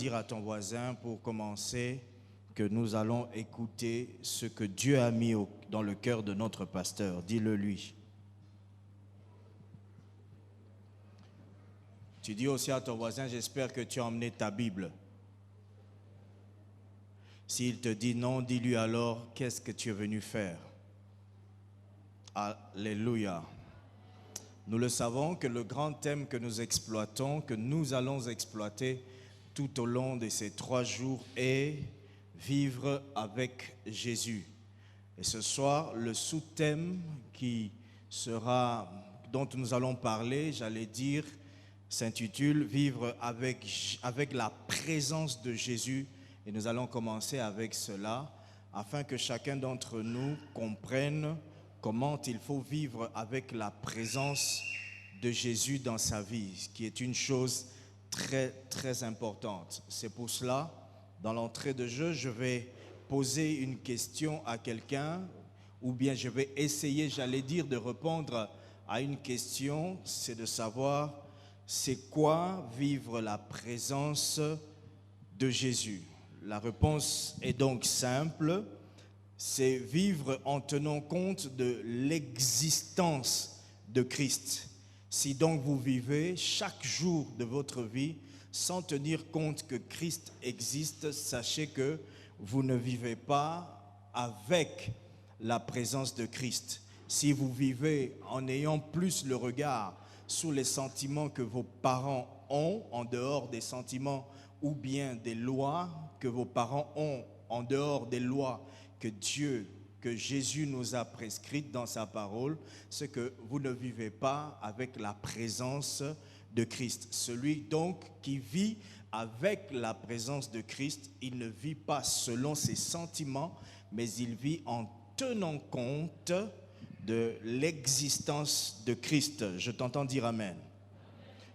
dire à ton voisin pour commencer que nous allons écouter ce que Dieu a mis dans le cœur de notre pasteur. Dis-le lui. Tu dis aussi à ton voisin, j'espère que tu as emmené ta Bible. S'il te dit non, dis-lui alors, qu'est-ce que tu es venu faire? Alléluia. Nous le savons que le grand thème que nous exploitons, que nous allons exploiter tout au long de ces 3 jours est vivre avec Jésus. Et ce soir, le sous-thème dont nous allons parler, j'allais dire, s'intitule Vivre avec la présence de Jésus. Et nous allons commencer avec cela, afin que chacun d'entre nous comprenne comment il faut vivre avec la présence de Jésus dans sa vie, ce qui est une chose très, très importante. C'est pour cela, dans l'entrée de jeu, je vais poser une question à quelqu'un, ou bien je vais essayer, j'allais dire, de répondre à une question, c'est de savoir, c'est quoi vivre la présence de Jésus? La réponse est donc simple. C'est vivre en tenant compte de l'existence de Christ. Si donc vous vivez chaque jour de votre vie sans tenir compte que Christ existe, sachez que vous ne vivez pas avec la présence de Christ. Si vous vivez en ayant plus le regard sur les sentiments que vos parents ont, en dehors des sentiments ou bien des lois que vos parents ont, en dehors des lois que Jésus nous a prescrites dans sa parole, c'est que vous ne vivez pas avec la présence de Christ. Celui donc qui vit avec la présence de Christ, il ne vit pas selon ses sentiments, mais il vit en tenant compte de l'existence de Christ. Je t'entends dire Amen.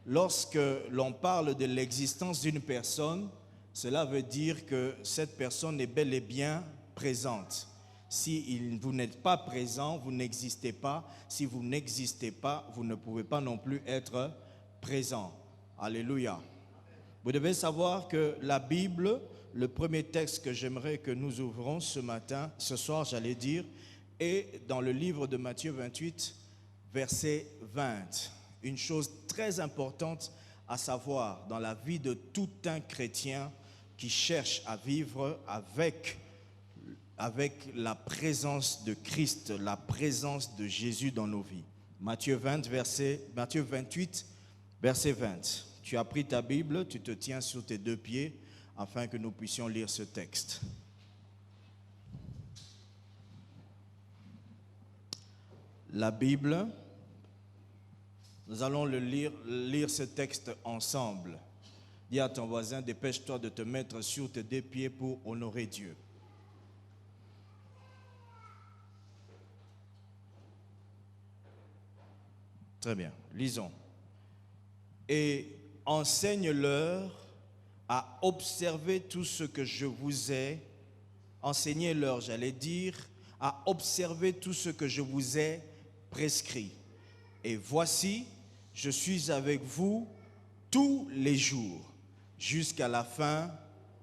Lorsque l'on parle de l'existence d'une personne, cela veut dire que cette personne est bel et bien présente. Si vous n'êtes pas présent, vous n'existez pas. Si vous n'existez pas, vous ne pouvez pas non plus être présent. Alléluia. Vous devez savoir que la Bible, le premier texte que j'aimerais que nous ouvrons ce soir, j'allais dire, est dans le livre de Matthieu 28, verset 20. Une chose très importante à savoir dans la vie de tout un chrétien qui cherche à vivre avec la présence de Christ, la présence de Jésus dans nos vies. Matthieu 28, verset 20. Tu as pris ta Bible, tu te tiens sur tes 2 pieds afin que nous puissions lire ce texte. La Bible, nous allons lire ce texte ensemble. Dis à ton voisin, dépêche-toi de te mettre sur tes 2 pieds pour honorer Dieu. Très bien, lisons. Et enseigne-leur à observer tout ce que je vous ai, enseignez-leur, j'allais dire, à observer tout ce que je vous ai prescrit. Et voici, je suis avec vous tous les jours, jusqu'à la fin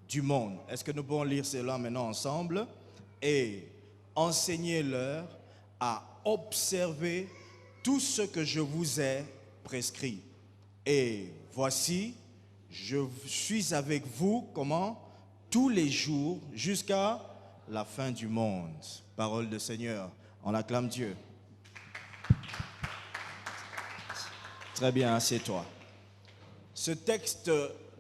du monde. Est-ce que nous pouvons lire cela maintenant ensemble? Et enseignez-leur à observer tout ce que je vous ai prescrit. Et voici, je suis avec vous, comment? Tous les jours, jusqu'à la fin du monde. Parole du Seigneur. On acclame Dieu. Très bien, assieds-toi. Ce texte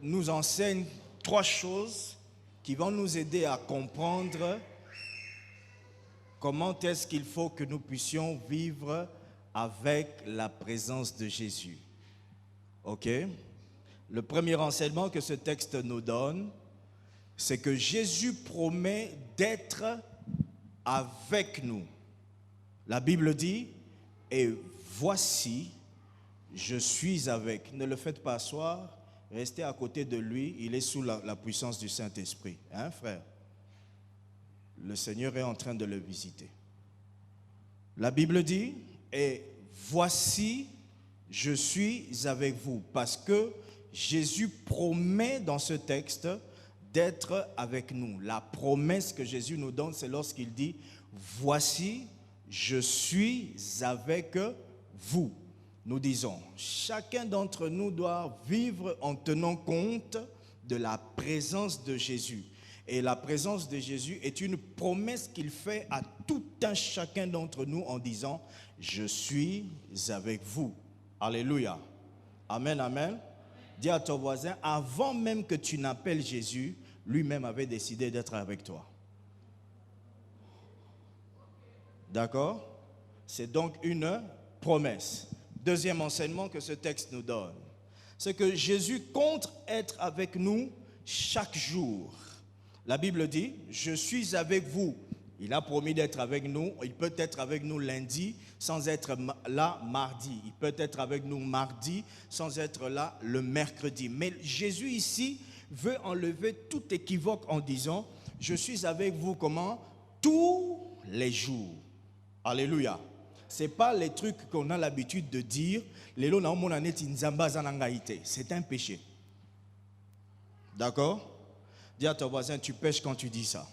nous enseigne 3 choses qui vont nous aider à comprendre comment est-ce qu'il faut que nous puissions vivre avec la présence de Jésus. Ok? Le premier enseignement que ce texte nous donne, c'est que Jésus promet d'être avec nous. La Bible dit, et voici, je suis avec. Ne le faites pas asseoir, restez à côté de lui, il est sous la puissance du Saint-Esprit. Hein, frère? Le Seigneur est en train de le visiter. La Bible dit, et voici, je suis avec vous, parce que Jésus promet dans ce texte d'être avec nous. La promesse que Jésus nous donne, c'est lorsqu'il dit « Voici, je suis avec vous ». Nous disons, chacun d'entre nous doit vivre en tenant compte de la présence de Jésus. Et la présence de Jésus est une promesse qu'il fait à tout un chacun d'entre nous en disant « Je suis avec vous ». Alléluia. Amen, amen. Dis à ton voisin, avant même que tu n'appelles Jésus, lui-même avait décidé d'être avec toi. D'accord? C'est donc une promesse. Deuxième enseignement que ce texte nous donne, c'est que Jésus compte être avec nous chaque jour. La Bible dit, je suis avec vous. Il a promis d'être avec nous. Il peut être avec nous lundi sans être là mardi. Il peut être avec nous mardi sans être là le mercredi. Mais Jésus ici veut enlever tout équivoque en disant, je suis avec vous comment? Tous les jours. Alléluia. Ce n'est pas les trucs qu'on a l'habitude de dire. C'est un péché. D'accord? Dis à ton voisin, tu pêches quand tu dis ça.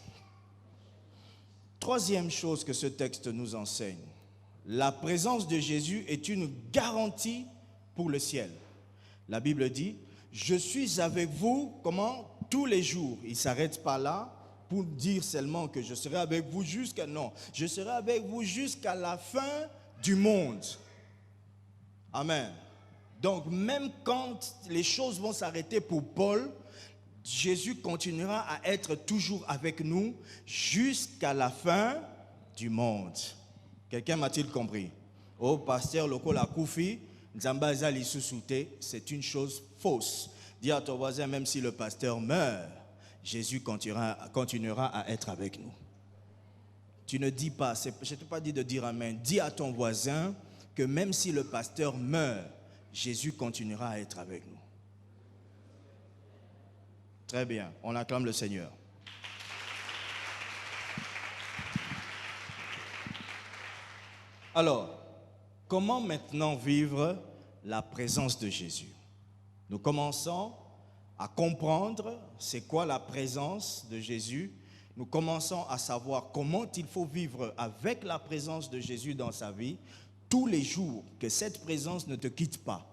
Troisième chose que ce texte nous enseigne, la présence de Jésus est une garantie pour le ciel. La Bible dit, je suis avec vous, comment? Tous les jours. Il ne s'arrête pas là pour dire seulement que je serai avec vous jusqu'à... Non, je serai avec vous jusqu'à la fin du monde. Amen. Donc même quand les choses vont s'arrêter pour Paul, Jésus continuera à être toujours avec nous jusqu'à la fin du monde. Quelqu'un m'a-t-il compris? Oh, pasteur Lokola Koufi, Nzambaza Lissousouté, c'est une chose fausse. Dis à ton voisin, même si le pasteur meurt, Jésus continuera à être avec nous. Tu ne dis pas, je ne t'ai pas dit de dire amen. Dis à ton voisin que même si le pasteur meurt, Jésus continuera à être avec nous. Très bien, on acclame le Seigneur. Alors, comment maintenant vivre la présence de Jésus? Nous commençons à comprendre c'est quoi la présence de Jésus. Nous commençons à savoir comment il faut vivre avec la présence de Jésus dans sa vie tous les jours, que cette présence ne te quitte pas.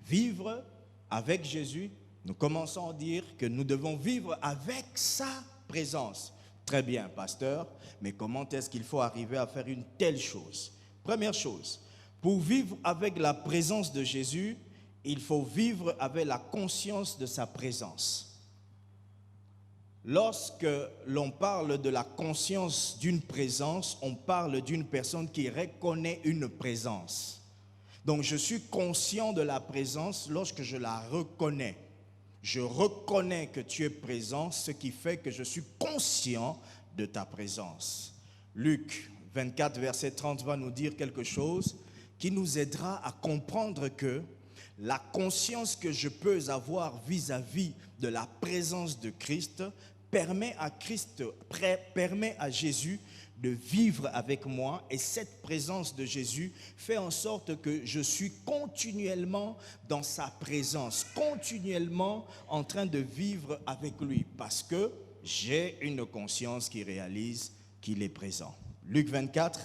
Vivre avec Jésus. Nous commençons à dire que nous devons vivre avec sa présence. Très bien, pasteur, mais comment est-ce qu'il faut arriver à faire une telle chose? Première chose, pour vivre avec la présence de Jésus, il faut vivre avec la conscience de sa présence. Lorsque l'on parle de la conscience d'une présence, on parle d'une personne qui reconnaît une présence. Donc je suis conscient de la présence lorsque je la reconnais. Je reconnais que tu es présent, ce qui fait que je suis conscient de ta présence. Luc 24, verset 30 va nous dire quelque chose qui nous aidera à comprendre que la conscience que je peux avoir vis-à-vis de la présence de Christ permet à Jésus de vivre avec moi, et cette présence de Jésus fait en sorte que je suis continuellement dans sa présence, continuellement en train de vivre avec lui, parce que j'ai une conscience qui réalise qu'il est présent. Luc 24,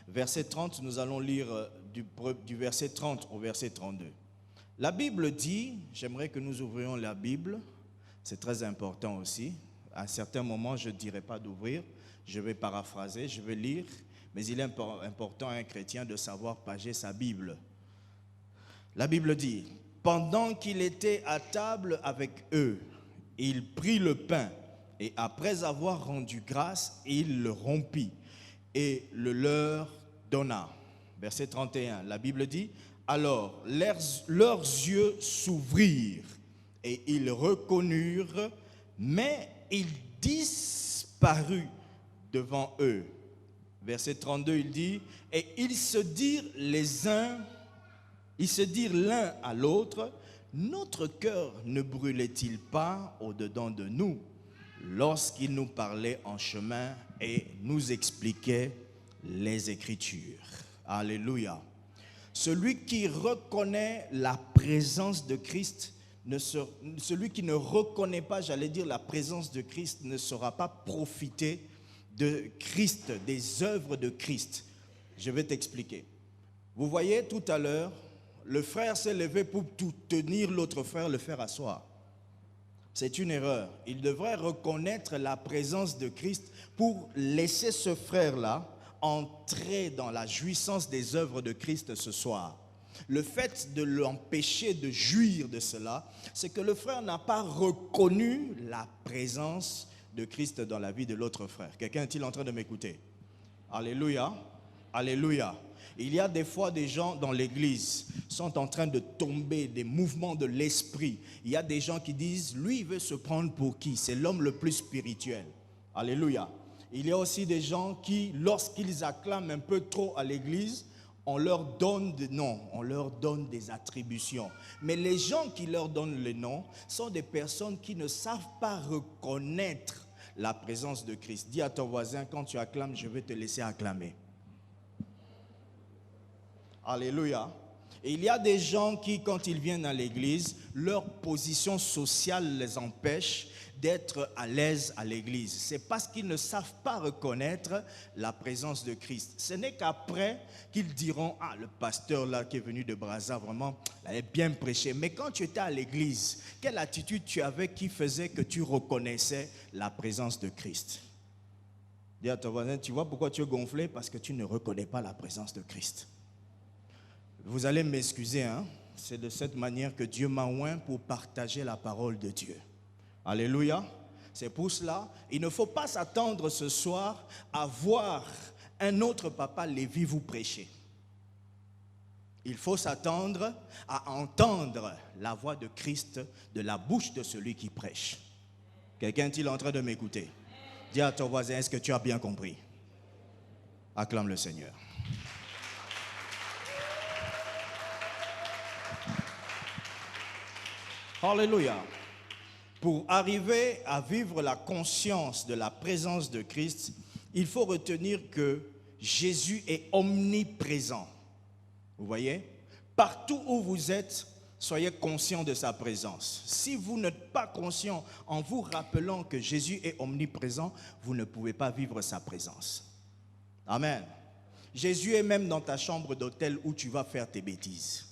verset 30, nous allons lire du verset 30 au verset 32. La Bible dit, j'aimerais que nous ouvrions la Bible, c'est très important aussi. À un certain moment, je ne dirai pas d'ouvrir, je vais paraphraser, je vais lire, mais il est important à un chrétien de savoir pager sa Bible. La Bible dit, pendant qu'il était à table avec eux, il prit le pain et après avoir rendu grâce, il le rompit et le leur donna. Verset 31, la Bible dit, alors leurs yeux s'ouvrirent et ils reconnurent, mais il disparut devant eux. Verset 32, il dit, et ils se dirent l'un à l'autre, notre cœur ne brûlait-il pas au-dedans de nous lorsqu'il nous parlait en chemin et nous expliquait les Écritures. Alléluia. Celui qui reconnaît la présence de Christ celui qui ne reconnaît pas, j'allais dire, la présence de Christ ne saura pas profiter de Christ, des œuvres de Christ. Je vais t'expliquer. Vous voyez, tout à l'heure, le frère s'est levé pour tout tenir l'autre frère, le faire asseoir. C'est une erreur. Il devrait reconnaître la présence de Christ pour laisser ce frère-là entrer dans la jouissance des œuvres de Christ ce soir. Le fait de l'empêcher de jouir de cela, c'est que le frère n'a pas reconnu la présence de Christ dans la vie de l'autre frère. Quelqu'un est-il en train de m'écouter? Alléluia, alléluia. Il y a des fois des gens dans l'église sont en train de tomber des mouvements de l'esprit. Il y a des gens qui disent, lui il veut se prendre pour qui? C'est l'homme le plus spirituel. Alléluia. Il y a aussi des gens qui, lorsqu'ils acclament un peu trop à l'église, on leur donne des noms, on leur donne des attributions. Mais les gens qui leur donnent les noms sont des personnes qui ne savent pas reconnaître la présence de Christ. Dis à ton voisin, quand tu acclames, je vais te laisser acclamer. Alléluia. Et il y a des gens qui, quand ils viennent à l'église, leur position sociale les empêche d'être à l'aise à l'église. C'est parce qu'ils ne savent pas reconnaître la présence de Christ. Ce n'est qu'après qu'ils diront, ah, le pasteur là qui est venu de Brazza, vraiment, il avait bien prêché. Mais quand tu étais à l'église, quelle attitude tu avais qui faisait que tu reconnaissais la présence de Christ? Dis à ton voisin, tu vois pourquoi tu es gonflé? Parce que tu ne reconnais pas la présence de Christ. Vous allez m'excuser, hein? C'est de cette manière que Dieu m'a oint pour partager la parole de Dieu. Alléluia. C'est pour cela, il ne faut pas s'attendre ce soir à voir un autre papa Lévi vous prêcher. Il faut s'attendre à entendre la voix de Christ de la bouche de celui qui prêche. Quelqu'un est-il en train de m'écouter? Dis à ton voisin, est-ce que tu as bien compris? Acclame le Seigneur. Alléluia. Pour arriver à vivre la conscience de la présence de Christ, il faut retenir que Jésus est omniprésent. Vous voyez? Partout où vous êtes, soyez conscient de sa présence. Si vous n'êtes pas conscient en vous rappelant que Jésus est omniprésent, vous ne pouvez pas vivre sa présence. Amen. Jésus est même dans ta chambre d'hôtel où tu vas faire tes bêtises.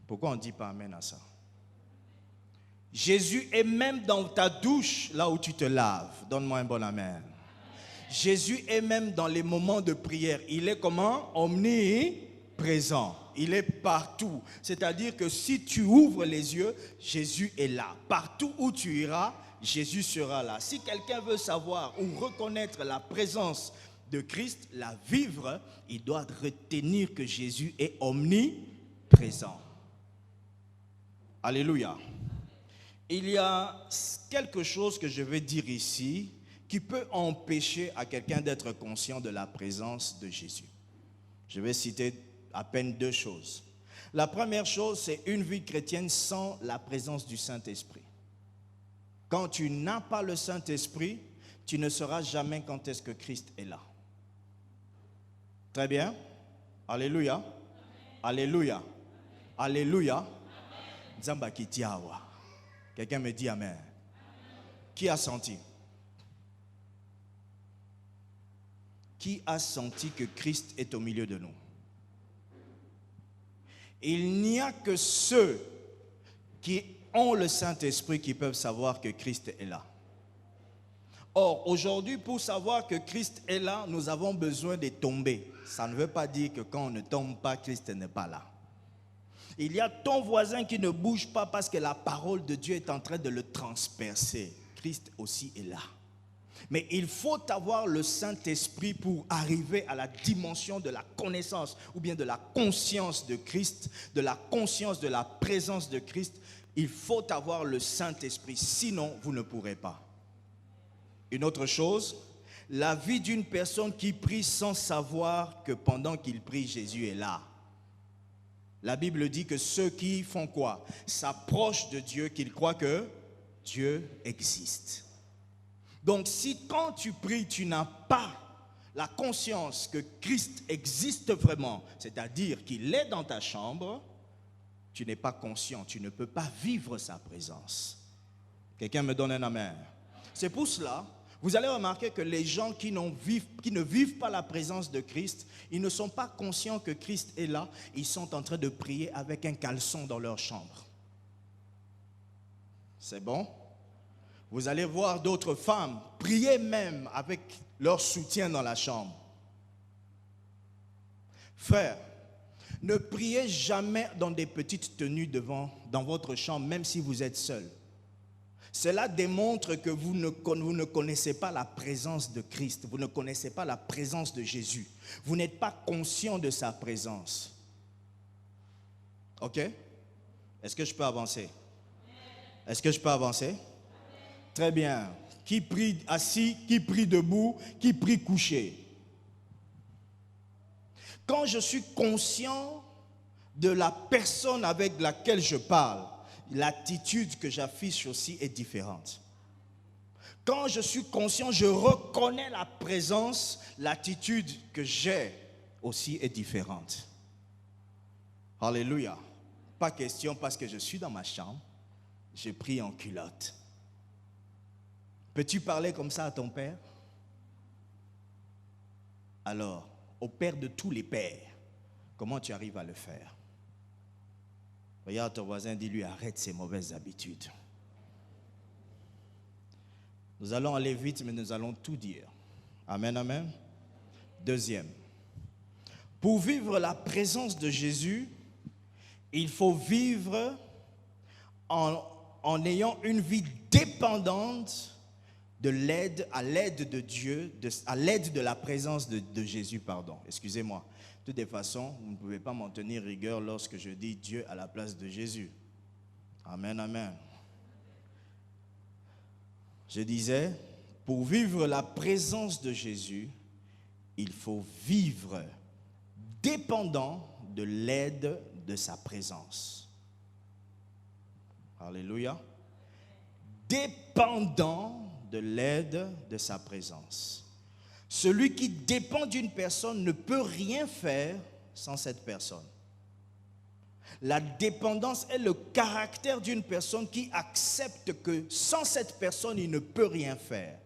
Pourquoi on ne dit pas amen à ça? Jésus est même dans ta douche, là où tu te laves. Donne-moi un bon amen. Jésus est même dans les moments de prière. Il est comment? Omniprésent. Il est partout. C'est-à-dire que si tu ouvres les yeux, Jésus est là. Partout où tu iras, Jésus sera là. Si quelqu'un veut savoir ou reconnaître la présence de Christ, la vivre, il doit retenir que Jésus est omniprésent. Alléluia. Il y a quelque chose que je vais dire ici qui peut empêcher à quelqu'un d'être conscient de la présence de Jésus. Je vais citer à peine deux choses. La première chose, c'est une vie chrétienne sans la présence du Saint-Esprit. Quand tu n'as pas le Saint-Esprit, tu ne sauras jamais quand est-ce que Christ est là. Très bien. Alléluia. Alléluia. Alléluia. Zamba Kitiawa. Quelqu'un me dit amen. Qui a senti? Qui a senti que Christ est au milieu de nous? Il n'y a que ceux qui ont le Saint-Esprit qui peuvent savoir que Christ est là. Or, aujourd'hui, pour savoir que Christ est là, nous avons besoin de tomber. Ça ne veut pas dire que quand on ne tombe pas, Christ n'est pas là. Il y a ton voisin qui ne bouge pas parce que la parole de Dieu est en train de le transpercer. Christ aussi est là. Mais il faut avoir le Saint-Esprit pour arriver à la dimension de la connaissance ou bien de la conscience de Christ, de la conscience de la présence de Christ. Il faut avoir le Saint-Esprit, sinon vous ne pourrez pas. Une autre chose, la vie d'une personne qui prie sans savoir que pendant qu'il prie, Jésus est là. La Bible dit que ceux qui font quoi? S'approchent de Dieu, qu'ils croient que Dieu existe. Donc si quand tu pries, tu n'as pas la conscience que Christ existe vraiment, c'est-à-dire qu'il est dans ta chambre, tu n'es pas conscient, tu ne peux pas vivre sa présence. Quelqu'un me donne un amen. C'est pour cela, vous allez remarquer que les gens qui ne vivent pas la présence de Christ, ils ne sont pas conscients que Christ est là, ils sont en train de prier avec un caleçon dans leur chambre. C'est bon? Vous allez voir d'autres femmes prier même avec leur soutien dans la chambre. Frère, ne priez jamais dans des petites tenues dans votre chambre, même si vous êtes seul. Cela démontre que vous ne connaissez pas la présence de Christ, vous ne connaissez pas la présence de Jésus. Vous n'êtes pas conscient de sa présence. Ok? Est-ce que je peux avancer? Est-ce que je peux avancer? Très bien. Qui prie assis, qui prie debout, qui prie couché. Quand je suis conscient de la personne avec laquelle je parle, l'attitude que j'affiche aussi est différente. Quand je suis conscient, je reconnais la présence, l'attitude que j'ai aussi est différente. Alléluia. Pas question parce que je suis dans ma chambre, je prie en culotte. Peux-tu parler comme ça à ton père? Alors, au père de tous les pères, comment tu arrives à le faire? Regarde ton voisin, dis-lui, arrête ces mauvaises habitudes. Nous allons aller vite, mais nous allons tout dire. Amen, amen. Deuxième, pour vivre la présence de Jésus, il faut vivre en ayant une vie dépendante à l'aide de Dieu, à l'aide de la présence de Jésus, pardon. Excusez-moi. De toute façon, vous ne pouvez pas m'en tenir rigueur lorsque je dis Dieu à la place de Jésus. Amen, amen. Je disais, pour vivre la présence de Jésus, il faut vivre dépendant de l'aide de sa présence. Alléluia. Dépendant de l'aide de sa présence. Celui qui dépend d'une personne ne peut rien faire sans cette personne. La dépendance est le caractère d'une personne qui accepte que sans cette personne, il ne peut rien faire.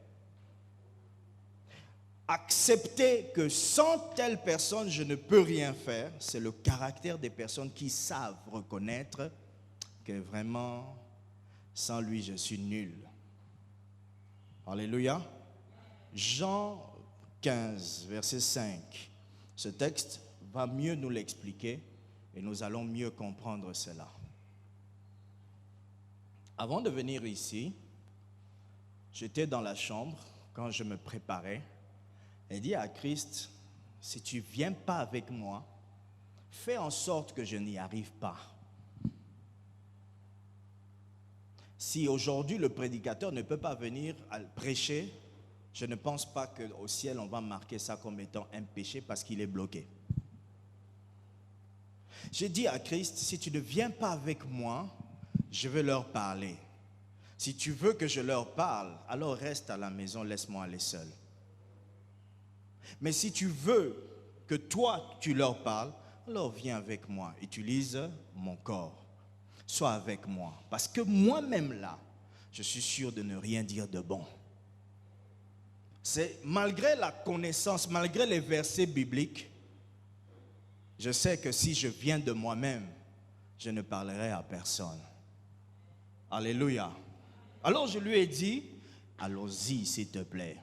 Accepter que sans telle personne, je ne peux rien faire, c'est le caractère des personnes qui savent reconnaître que vraiment, sans lui, je suis nul. Alléluia. Jean 15, verset 5. Ce texte va mieux nous l'expliquer et nous allons mieux comprendre cela. Avant de venir ici, j'étais dans la chambre quand je me préparais et dis à Christ, si tu ne viens pas avec moi, fais en sorte que je n'y arrive pas. Si aujourd'hui le prédicateur ne peut pas venir prêcher, je ne pense pas qu'au ciel on va marquer ça comme étant un péché parce qu'il est bloqué. J'ai dit à Christ, si tu ne viens pas avec moi, je vais leur parler. Si tu veux que je leur parle, alors reste à la maison, laisse-moi aller seul. Mais si tu veux que toi tu leur parles, alors viens avec moi, utilise mon corps. Sois avec moi. Parce que moi-même là, je suis sûr de ne rien dire de bon. C'est malgré la connaissance, malgré les versets bibliques, je sais que si je viens de moi-même, je ne parlerai à personne. Alléluia. Alors je lui ai dit, allons-y s'il te plaît.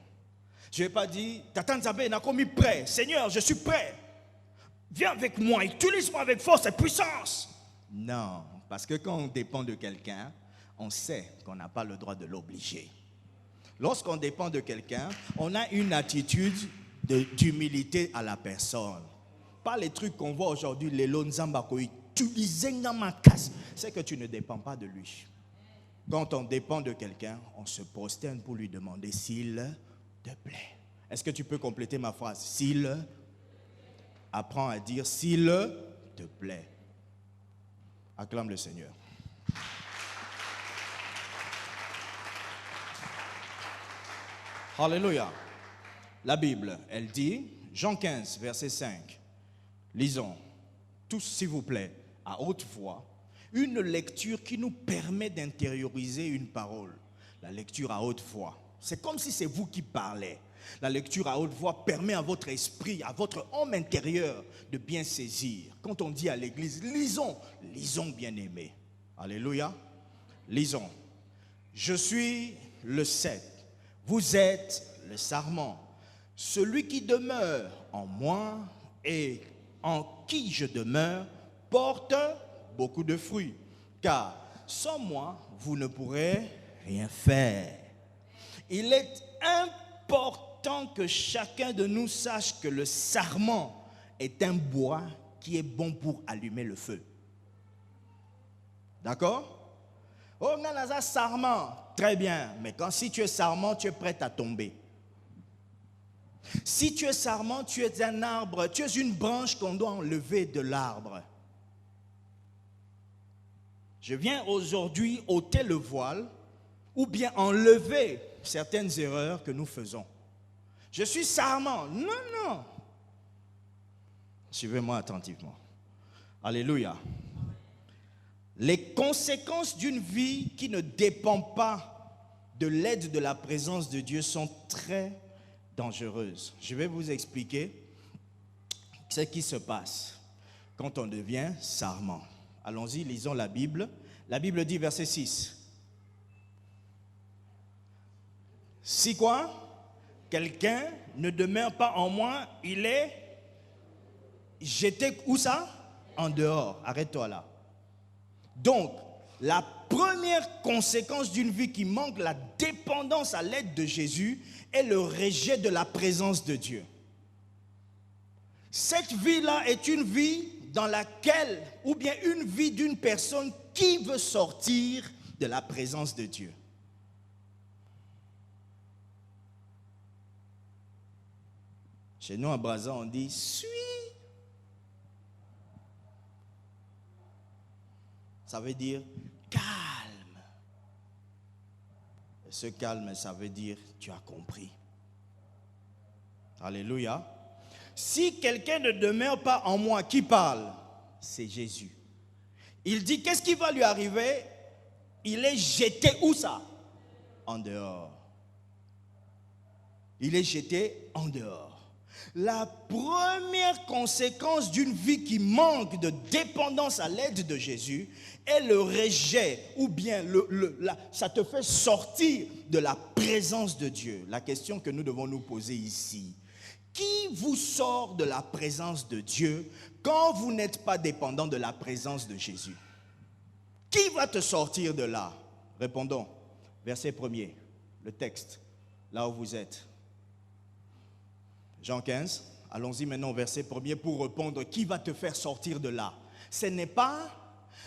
Je n'ai pas dit, Tata Nzambe n'a commis prêt. Seigneur, je suis prêt. Viens avec moi, utilise-moi avec force et puissance. Non, parce que quand on dépend de quelqu'un, on sait qu'on n'a pas le droit de l'obliger. Lorsqu'on dépend de quelqu'un, on a une attitude d'humilité à la personne. Pas les trucs qu'on voit aujourd'hui, les lonzambakoi, c'est que tu ne dépends pas de lui. Quand on dépend de quelqu'un, on se prosterne pour lui demander s'il te plaît. Est-ce que tu peux compléter ma phrase? S'il, apprends à dire s'il te plaît. Acclame le Seigneur. Alléluia. La Bible, elle dit, Jean 15, verset 5, lisons, tous s'il vous plaît, à haute voix, une lecture qui nous permet d'intérioriser une parole. La lecture à haute voix. C'est comme si c'est vous qui parlez. La lecture à haute voix permet à votre esprit, à votre homme intérieur de bien saisir. Quand on dit à l'église, lisons, lisons bien-aimés. Alléluia. Lisons. Je suis le cep, vous êtes le sarment. Celui qui demeure en moi et en qui je demeure porte beaucoup de fruits. Car sans moi, vous ne pourrez rien faire. Il est important que chacun de nous sache que le sarment est un bois qui est bon pour allumer le feu. D'accord? Oh, on a un sarment. Très bien. Mais si tu es sarment, tu es prêt à tomber. Si tu es sarment, tu es un arbre, tu es une branche qu'on doit enlever de l'arbre. Je viens aujourd'hui ôter le voile ou bien enlever certaines erreurs que nous faisons. Je suis sarment. Non, non. Suivez-moi attentivement. Alléluia. Les conséquences d'une vie qui ne dépend pas de l'aide de la présence de Dieu sont très dangereuses. Je vais vous expliquer ce qui se passe quand on devient sarment. Allons-y, lisons la Bible. La Bible dit, verset 6. Si quoi? Quelqu'un ne demeure pas en moi, il est jeté, où ça? En dehors. Arrête-toi là. Donc, la première conséquence d'une vie qui manque la dépendance à l'aide de Jésus est le rejet de la présence de Dieu. Cette vie-là est une vie dans laquelle, ou bien une vie d'une personne qui veut sortir de la présence de Dieu. Chez nous à Brazza, on dit « suis ». Ça veut dire « calme ». Et ce calme, ça veut dire « tu as compris ». Alléluia. Si quelqu'un ne demeure pas en moi, qui parle? C'est Jésus. Il dit, qu'est-ce qui va lui arriver? Il est jeté où ça? En dehors. Il est jeté en dehors. La première conséquence d'une vie qui manque de dépendance à l'aide de Jésus est le rejet, ou bien ça te fait sortir de la présence de Dieu. La question que nous devons nous poser ici, qui vous sort de la présence de Dieu quand vous n'êtes pas dépendant de la présence de Jésus? Qui va te sortir de là? Répondons. Verset 1er, le texte, là où vous êtes. Jean 15, allons-y maintenant au verset 1er pour répondre. Qui va te faire sortir de là? Ce n'est pas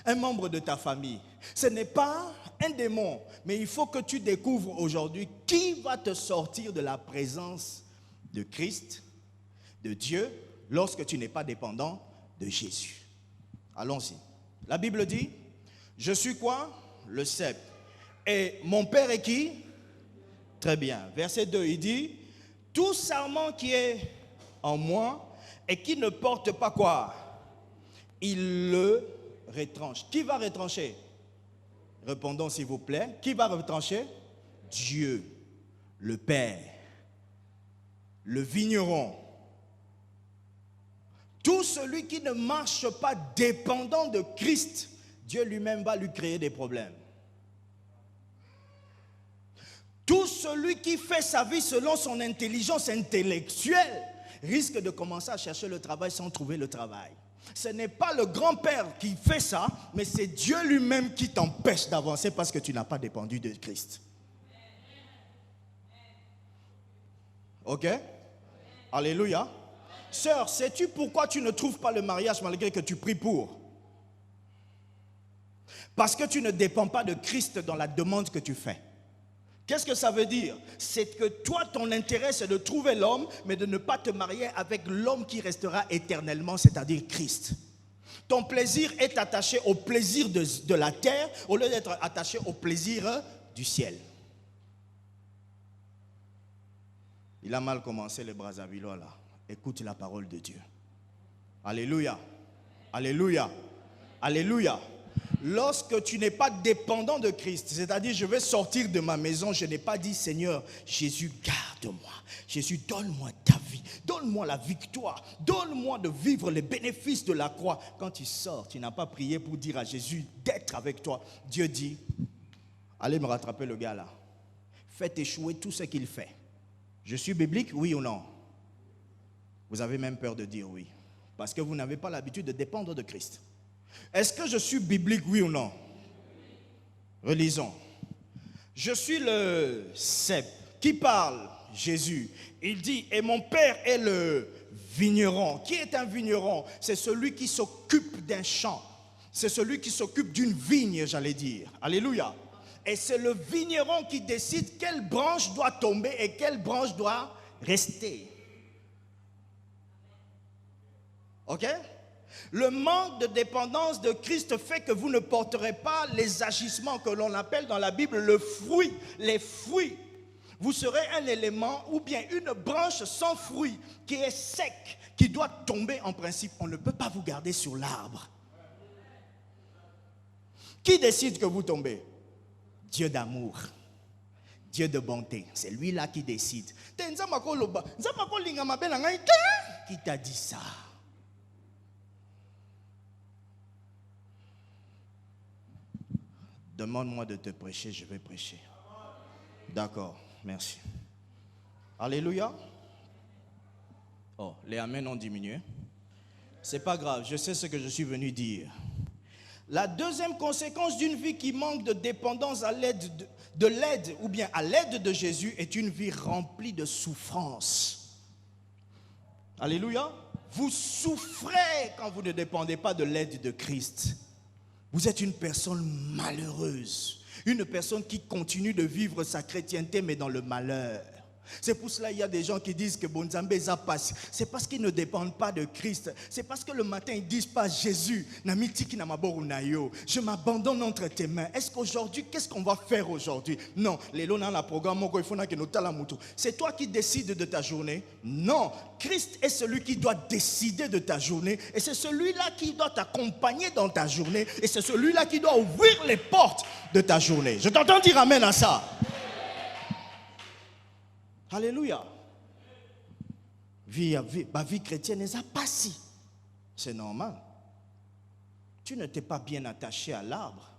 un membre de ta famille. Ce n'est pas un démon. Mais il faut que tu découvres aujourd'hui qui va te sortir de la présence de Christ, de Dieu, lorsque tu n'es pas dépendant de Jésus. Allons-y. La Bible dit, je suis quoi? Le cep. Et mon Père est qui? Très bien. Verset 2, il dit, tout sarment qui est en moi et qui ne porte pas quoi? Il le retranche. Qui va retrancher? Répondons s'il vous plaît. Qui va retrancher? Dieu, le Père, le vigneron. Tout celui qui ne marche pas dépendant de Christ, Dieu lui-même va lui créer des problèmes. Tout celui qui fait sa vie selon son intelligence intellectuelle risque de commencer à chercher le travail sans trouver le travail. Ce n'est pas le grand-père qui fait ça, mais c'est Dieu lui-même qui t'empêche d'avancer parce que tu n'as pas dépendu de Christ. Ok? Alléluia. Sœur, sais-tu pourquoi tu ne trouves pas le mariage malgré que tu pries pour? Parce que tu ne dépends pas de Christ dans la demande que tu fais. Qu'est-ce que ça veut dire? C'est que toi, ton intérêt, c'est de trouver l'homme, mais de ne pas te marier avec l'homme qui restera éternellement, c'est-à-dire Christ. Ton plaisir est attaché au plaisir de la terre, au lieu d'être attaché au plaisir du ciel. Il a mal commencé les Brazzavillois là. Écoute la parole de Dieu. Alléluia. Alléluia. Alléluia. Lorsque tu n'es pas dépendant de Christ, c'est-à-dire je vais sortir de ma maison, je n'ai pas dit Seigneur, Jésus garde-moi, Jésus donne-moi ta vie, donne-moi la victoire, donne-moi de vivre les bénéfices de la croix. Quand tu sors, tu n'as pas prié pour dire à Jésus d'être avec toi. Dieu dit, allez me rattraper le gars là, faites échouer tout ce qu'il fait. Je suis biblique, oui ou non? Vous avez même peur de dire oui, parce que vous n'avez pas l'habitude de dépendre de Christ. Est-ce que je suis biblique, oui ou non? Relisons. Je suis le cep. Qui parle? Jésus. Il dit, et mon père est le vigneron. Qui est un vigneron? C'est celui qui s'occupe d'un champ. C'est celui qui s'occupe d'une vigne, j'allais dire. Alléluia. Et c'est le vigneron qui décide quelle branche doit tomber et quelle branche doit rester. Ok? Le manque de dépendance de Christ fait que vous ne porterez pas les agissements que l'on appelle dans la Bible le fruit, les fruits. Vous serez un élément ou bien une branche sans fruit qui est sec, qui doit tomber en principe. On ne peut pas vous garder sur l'arbre. Qui décide que vous tombez? Dieu d'amour, Dieu de bonté. C'est lui-là qui décide. Qui t'a dit ça? Demande-moi de te prêcher, je vais prêcher. D'accord, merci. Alléluia. Oh, les amens ont diminué. C'est pas grave, je sais ce que je suis venu dire. La deuxième conséquence d'une vie qui manque de dépendance à l'aide de l'aide ou bien à l'aide de Jésus est une vie remplie de souffrance. Alléluia. Vous souffrez quand vous ne dépendez pas de l'aide de Christ. Vous êtes une personne malheureuse, une personne qui continue de vivre sa chrétienté mais dans le malheur. C'est pour cela qu'il y a des gens qui disent que Bonzambe passe. C'est parce qu'ils ne dépendent pas de Christ. C'est parce que le matin ils disent pas Jésus, je m'abandonne entre tes mains. Est-ce qu'aujourd'hui, qu'est-ce qu'on va faire aujourd'hui? Non, c'est toi qui décides de ta journée. Non, Christ est celui qui doit décider de ta journée. Et c'est celui-là qui doit t'accompagner dans ta journée. Et c'est celui-là qui doit ouvrir les portes de ta journée. Je t'entends dire amen à ça. Alléluia. Ma vie chrétienne n'est pas si. C'est normal. Tu ne t'es pas bien attaché à l'arbre,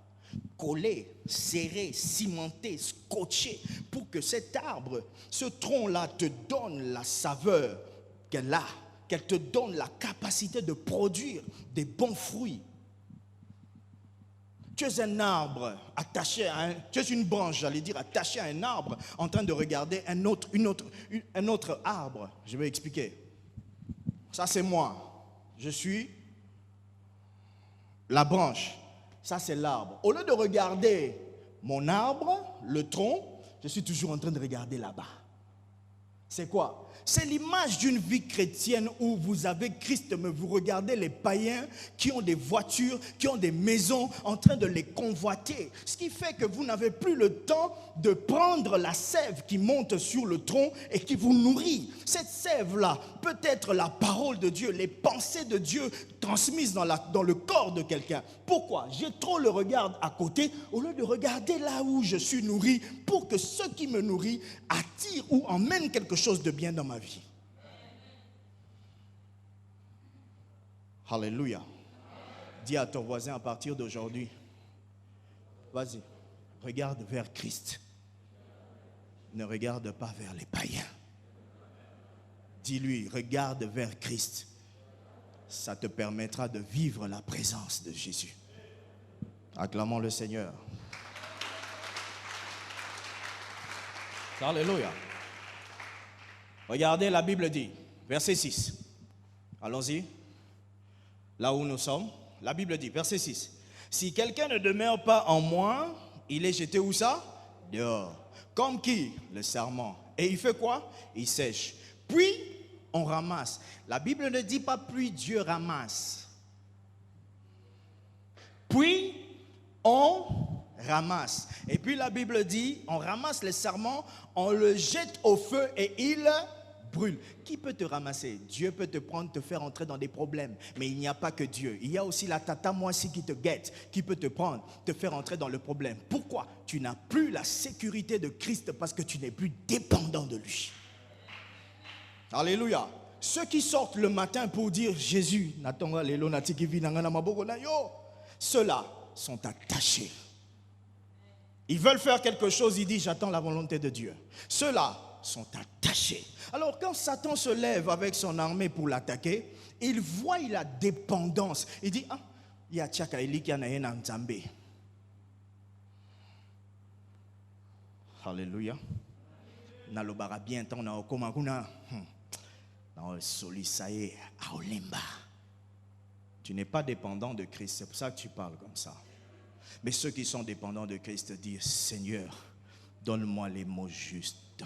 collé, serré, cimenté, scotché, pour que cet arbre, ce tronc-là te donne la saveur qu'elle a, qu'elle te donne la capacité de produire des bons fruits. Tu es un arbre attaché à tu es une branche, j'allais dire, attachée à un arbre, en train de regarder un autre arbre. Je vais expliquer. Ça, c'est moi. Je suis la branche. Ça, c'est l'arbre. Au lieu de regarder mon arbre, le tronc, je suis toujours en train de regarder là-bas. C'est quoi? C'est l'image d'une vie chrétienne où vous avez Christ, mais vous regardez les païens qui ont des voitures, qui ont des maisons, en train de les convoiter. Ce qui fait que vous n'avez plus le temps de prendre la sève qui monte sur le tronc et qui vous nourrit. Cette sève-là peut être la parole de Dieu, les pensées de Dieu transmises dans le corps de quelqu'un. Pourquoi? J'ai trop le regard à côté au lieu de regarder là où je suis nourri pour que ce qui me nourrit attire ou emmène quelque chose de bien dans ma vie. Alléluia. Dis à ton voisin à partir d'aujourd'hui, vas-y, regarde vers Christ. Ne regarde pas vers les païens. Dis-lui, regarde vers Christ. Ça te permettra de vivre la présence de Jésus. Acclamons le Seigneur. Alléluia. Regardez, la Bible dit, verset 6. Allons-y. Là où nous sommes, la Bible dit, verset 6. Si quelqu'un ne demeure pas en moi, il est jeté où ça? Dehors. Comme qui? Le sarment. Et il fait quoi? Il sèche. Puis, on ramasse. La Bible ne dit pas puis Dieu ramasse. Puis, on ramasse. Et puis la Bible dit, on ramasse les sarments, on le jette au feu et il brûle. Qui peut te ramasser? Dieu peut te prendre, te faire entrer dans des problèmes. Mais il n'y a pas que Dieu. Il y a aussi la tata moissie qui te guette, qui peut te prendre, te faire entrer dans le problème. Pourquoi? Tu n'as plus la sécurité de Christ parce que tu n'es plus dépendant de lui. Alléluia. Ceux qui sortent le matin pour dire Jésus, ceux-là sont attachés. Ils veulent faire quelque chose, ils disent j'attends la volonté de Dieu. Ceux-là sont attachés. Alors quand Satan se lève avec son armée pour l'attaquer, il voit la dépendance. Il dit il y a Tchaka Eli qui en a un Nzambe. Alléluia. Nalobara bien tant na okomakuna. Tu n'es pas dépendant de Christ, c'est pour ça que tu parles comme ça. Mais ceux qui sont dépendants de Christ disent Seigneur, donne-moi les mots justes,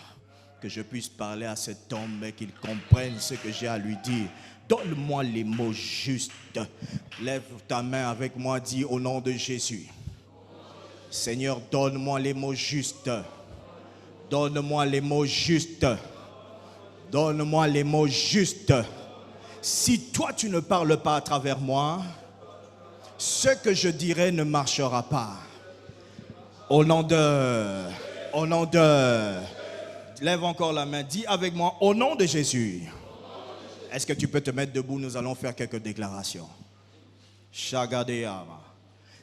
que je puisse parler à cet homme et qu'il comprenne ce que j'ai à lui dire. Donne-moi les mots justes. Lève ta main avec moi, dis au nom de Jésus. Seigneur, donne-moi les mots justes. Donne-moi les mots justes. Donne-moi les mots justes. Si toi tu ne parles pas à travers moi, ce que je dirai ne marchera pas. Au nom de, lève encore la main, dis avec moi, au nom de Jésus. Est-ce que tu peux te mettre debout? Nous allons faire quelques déclarations. Shagadeyama.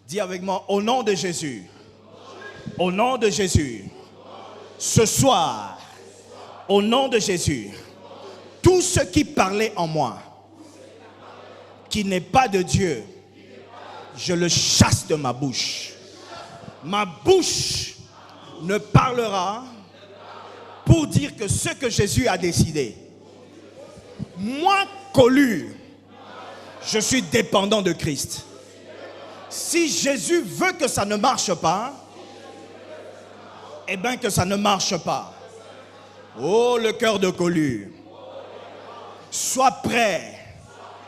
Dis avec moi, au nom de Jésus. Au nom de Jésus. Ce soir, au nom de Jésus, tout ce qui parlait en moi, qui n'est pas de Dieu, je le chasse de ma bouche. Ma bouche ne parlera pour dire que ce que Jésus a décidé. Moi, Colu, je suis dépendant de Christ. Si Jésus veut que ça ne marche pas, eh bien que ça ne marche pas. Oh, le cœur de Colu. Sois prêt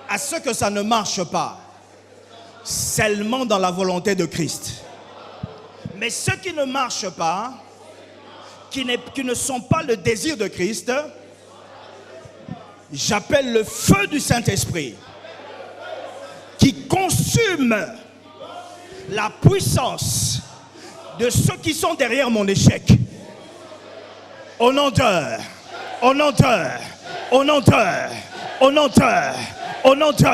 à ce que ça ne marche pas. Seulement dans la volonté de Christ. Mais ceux qui ne marchent pas, qui ne sont pas le désir de Christ, j'appelle le feu du Saint-Esprit qui consume la puissance de ceux qui sont derrière mon échec. Au nom de, au nom de, au nom de, au nom de, au nom de,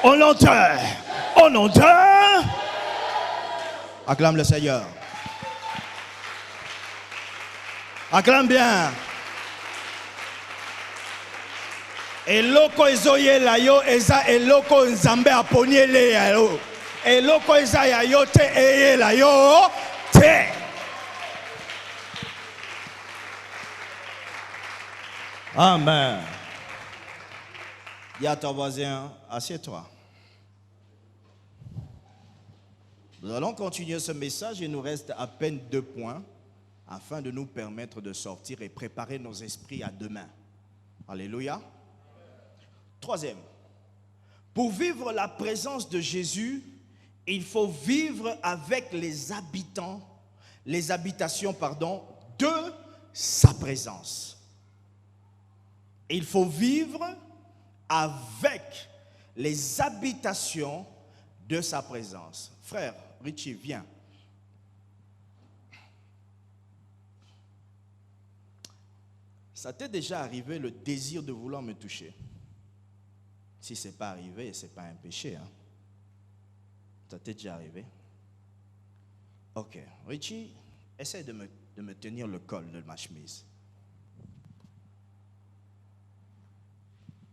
au nom de, au nom de. Acclame le Seigneur. Acclame bien. Eloko ezoye la yo eza eloko nzambe aponiele ya yo. Eloko eza ya yo te eye la yo te. Amen. Dis à ton voisin, assieds-toi. Nous allons continuer ce message. Il nous reste à peine 2 points afin de nous permettre de sortir et préparer nos esprits à demain. Alléluia. 3e, pour vivre la présence de Jésus, il faut vivre avec les habitations de sa présence. Il faut vivre avec les habitations de sa présence. Frère Richie, viens. Ça t'est déjà arrivé le désir de vouloir me toucher? Si ce n'est pas arrivé, ce n'est pas un péché. Hein? Ça t'est déjà arrivé? Ok. Richie, essaie de me tenir le col de ma chemise.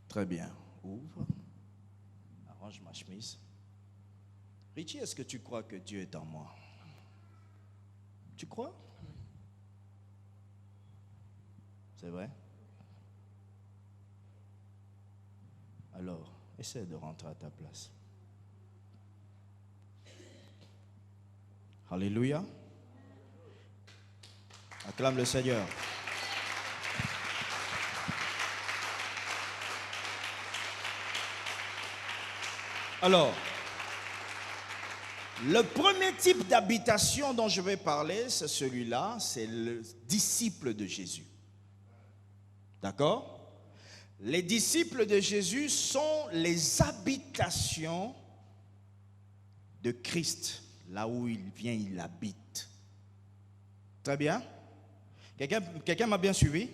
Très bien. Ouvre. Arrange ma chemise. Richie, est-ce que tu crois que Dieu est en moi? Tu crois? C'est vrai? Alors, essaie de rentrer à ta place. Alléluia. Acclame le Seigneur. Alors, Le premier type d'habitation dont je vais parler, c'est celui-là, c'est le disciple de Jésus. D'accord? Les disciples de Jésus sont les habitations de Christ. Là où il vient, il habite. Très bien? Quelqu'un m'a bien suivi?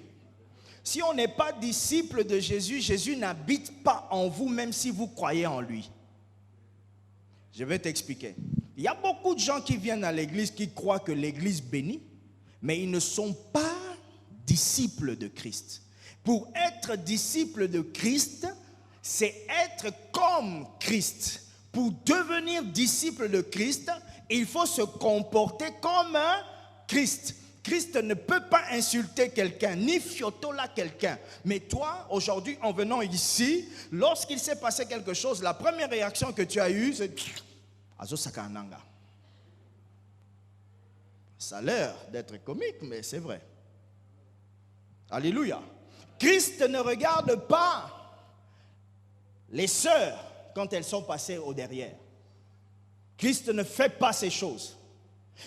Si on n'est pas disciple de Jésus, Jésus n'habite pas en vous, même si vous croyez en lui. Je vais t'expliquer. Il y a beaucoup de gens qui viennent à l'église qui croient que l'église bénit, mais ils ne sont pas disciples de Christ. Pour être disciple de Christ, c'est être comme Christ. Pour devenir disciple de Christ, il faut se comporter comme un Christ. Christ ne peut pas insulter quelqu'un, ni fiotola quelqu'un. Mais toi, aujourd'hui, en venant ici, lorsqu'il s'est passé quelque chose, la première réaction que tu as eue, c'est Azo Sakananga. Ça a l'air d'être comique, mais c'est vrai. Alléluia. Christ ne regarde pas les sœurs quand elles sont passées au derrière. Christ ne fait pas ces choses.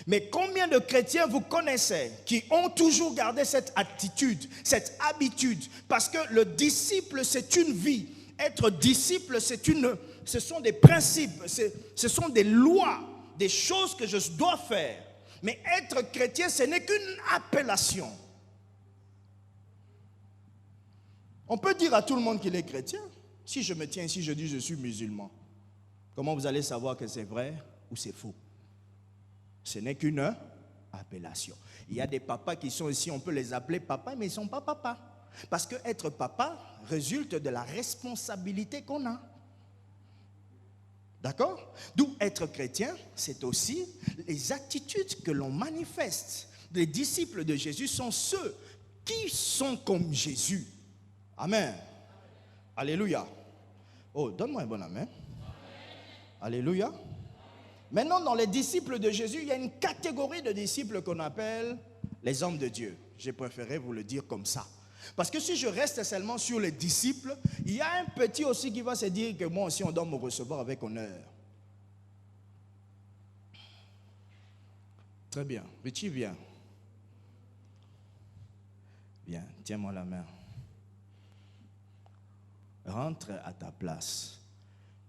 Mais combien de chrétiens vous connaissez qui ont toujours gardé cette attitude, cette habitude? Parce que le disciple, c'est une vie. Être disciple, ce sont des principes, ce sont des lois, des choses que je dois faire. Mais être chrétien, ce n'est qu'une appellation. On peut dire à tout le monde qu'il est chrétien. Si je me tiens ici, je dis je suis musulman. Comment vous allez savoir que c'est vrai ou c'est faux? Ce n'est qu'une appellation. Il y a des papas qui sont ici, on peut les appeler papa, mais ils ne sont pas papas. Parce que être papa résulte de la responsabilité qu'on a. D'accord? D'où être chrétien, c'est aussi les attitudes que l'on manifeste. Les disciples de Jésus sont ceux qui sont comme Jésus. Amen. Alléluia. Oh, donne-moi un bon amen. Alléluia. Maintenant, dans les disciples de Jésus, il y a une catégorie de disciples qu'on appelle les hommes de Dieu. J'ai préféré vous le dire comme ça. Parce que si je reste seulement sur les disciples, il y a un petit aussi qui va se dire que moi aussi on doit me recevoir avec honneur. Très bien. Richie, viens. Viens, tiens-moi la main. Rentre à ta place.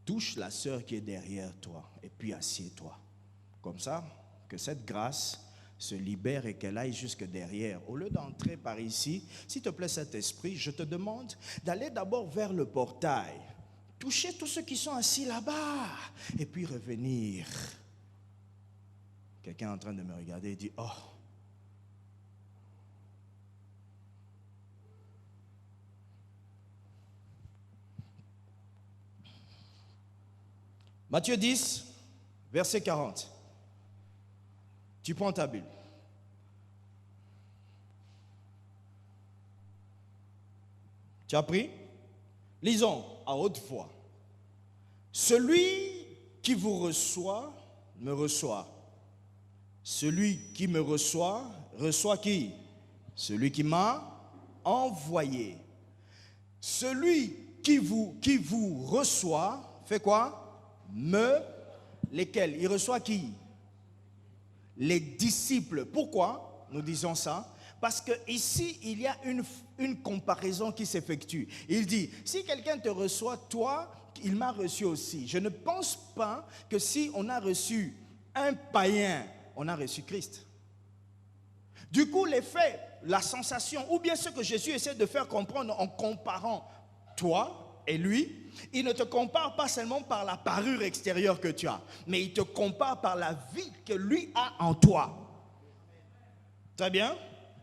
Touche la sœur qui est derrière toi et puis assieds-toi. Comme ça, que cette grâce se libère et qu'elle aille jusque derrière. Au lieu d'entrer par ici, s'il te plaît Saint-Esprit, je te demande d'aller d'abord vers le portail. Toucher tous ceux qui sont assis là-bas et puis revenir. Quelqu'un est en train de me regarder et dit, oh, Matthieu 10, verset 40. Tu prends ta Bible. Tu as pris? Lisons à haute voix. Celui qui vous reçoit, me reçoit. Celui qui me reçoit, reçoit qui? Celui qui m'a envoyé. Celui qui vous reçoit, fait quoi? Lesquels? Il reçoit qui? Les disciples. Pourquoi nous disons ça? Parce qu'ici, il y a une comparaison qui s'effectue. Il dit, si quelqu'un te reçoit, toi, il m'a reçu aussi. Je ne pense pas que si on a reçu un païen, on a reçu Christ. Du coup, les faits, la sensation, ou bien ce que Jésus essaie de faire comprendre en comparant toi et lui, il ne te compare pas seulement par la parure extérieure que tu as, mais il te compare par la vie que lui a en toi. Très bien?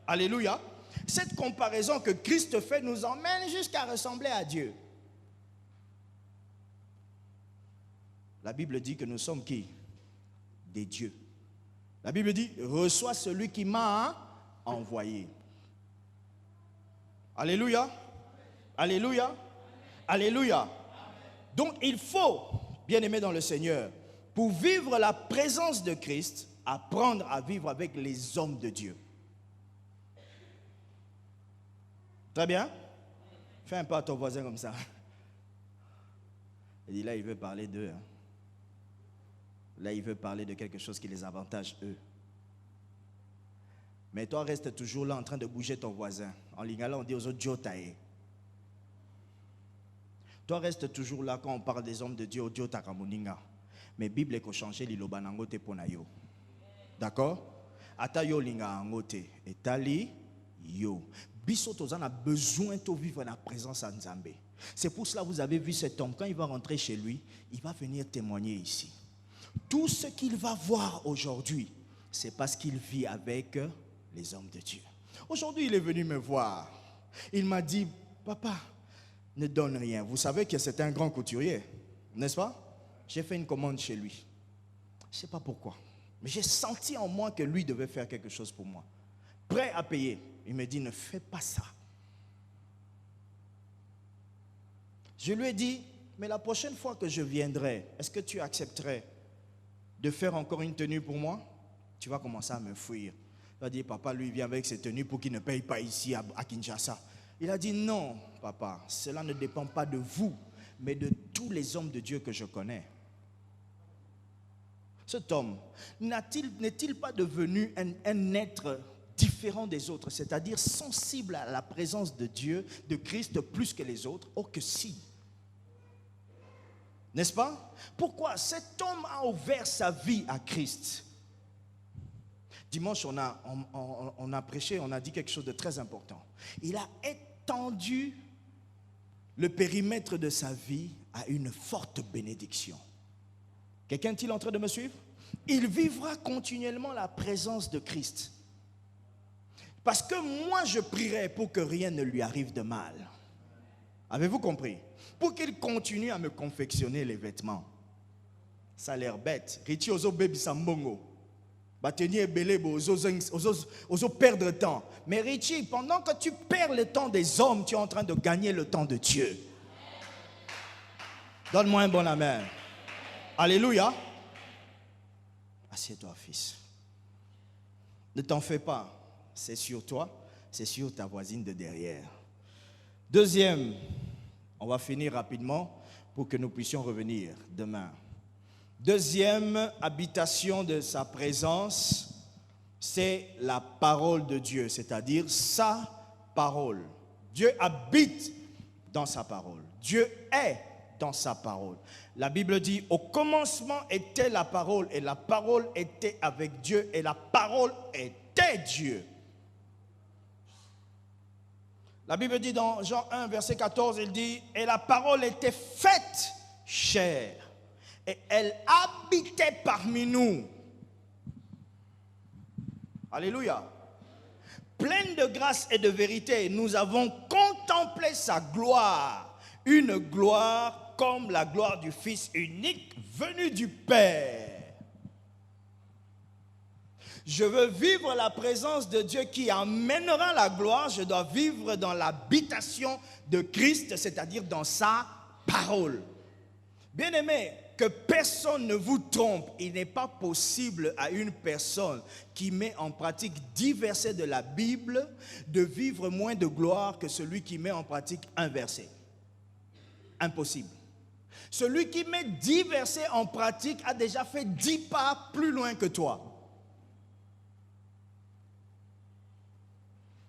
Alléluia. Cette comparaison que Christ fait nous emmène jusqu'à ressembler à Dieu. La Bible dit que nous sommes qui? Des dieux. La Bible dit, reçois celui qui m'a envoyé. Alléluia. Alléluia. Alléluia. Donc il faut, bien aimé dans le Seigneur, pour vivre la présence de Christ, apprendre à vivre avec les hommes de Dieu. Très bien? Fais un pas à ton voisin comme ça. Il dit là, il veut parler d'eux. Hein. Là, il veut parler de quelque chose qui les avantage, eux. Mais toi, reste toujours là en train de bouger ton voisin. En lingala, on dit aux autres Jotae. Toi, reste toujours là quand on parle des hommes de Dieu, au Jota Kamuninga. Mais Bible est changé l'Ilobanangote Ponayo. D'accord? Ata yo linga angote. Etali yo. Bisotozan a besoin de vivre dans la présence de Nzambe. C'est pour cela que vous avez vu cet homme. Quand il va rentrer chez lui, il va venir témoigner ici. Tout ce qu'il va voir aujourd'hui, c'est parce qu'il vit avec les hommes de Dieu. Aujourd'hui, il est venu me voir. Il m'a dit, papa, ne donne rien. Vous savez que c'est un grand couturier, n'est-ce pas? J'ai fait une commande chez lui. Je ne sais pas pourquoi. Mais j'ai senti en moi que lui devait faire quelque chose pour moi. Prêt à payer. Il me dit, ne fais pas ça. Je lui ai dit, mais la prochaine fois que je viendrai, est-ce que tu accepterais de faire encore une tenue pour moi? Tu vas commencer à me fuir. Il va dire, papa, lui, vient avec ses tenues pour qu'il ne paye pas ici à Kinshasa. Il a dit, non, papa, cela ne dépend pas de vous, mais de tous les hommes de Dieu que je connais. Cet homme, n'est-il pas devenu un être différent des autres, c'est-à-dire sensible à la présence de Dieu, de Christ, plus que les autres? Oh que si! N'est-ce pas? Pourquoi? Cet homme a ouvert sa vie à Christ. Dimanche, on a prêché, on a dit quelque chose de très important. Il a étendu le périmètre de sa vie à une forte bénédiction. Quelqu'un est-il en train de me suivre? Il vivra continuellement la présence de Christ. Parce que moi, je prierai pour que rien ne lui arrive de mal. Avez-vous compris? Pour qu'il continue à me confectionner les vêtements. Ça a l'air bête. Richie ozo baby sambongo. Bateni belebo ozo perdre temps. Mais Richie, pendant que tu perds le temps des hommes, tu es en train de gagner le temps de Dieu. Donne-moi un bon amen. Alléluia. Assieds-toi, fils. Ne t'en fais pas. C'est sur toi, c'est sur ta voisine de derrière. Deuxième, on va finir rapidement pour que nous puissions revenir demain. Deuxième habitation de sa présence, c'est la parole de Dieu, c'est-à-dire sa parole. Dieu habite dans sa parole. Dieu est dans sa parole. La Bible dit, au commencement était la parole, et la parole était avec Dieu, et la parole était Dieu. La Bible dit dans Jean 1, verset 14, il dit, et la parole était faite chair, et elle habitait parmi nous. Alléluia. Pleine de grâce et de vérité, nous avons contemplé sa gloire, une gloire comme la gloire du Fils unique venu du Père. Je veux vivre la présence de Dieu qui amènera la gloire. Je dois vivre dans l'habitation de Christ, c'est-à-dire dans sa parole. Bien-aimé, que personne ne vous trompe. Il n'est pas possible à une personne qui met en pratique 10 versets de la Bible de vivre moins de gloire que celui qui met en pratique un verset. Impossible. Celui qui met 10 versets en pratique a déjà fait 10 pas plus loin que toi.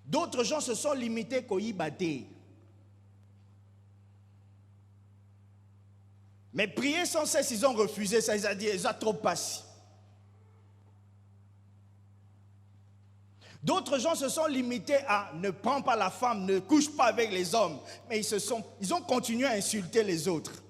D'autres gens se sont limités qu'au Yibate. Mais prier sans cesse, ils ont refusé ça. Ils ont dit, ils ont trop passé. D'autres gens se sont limités à ne prends pas la femme, ne couche pas avec les hommes. Mais ils ont continué à insulter les autres.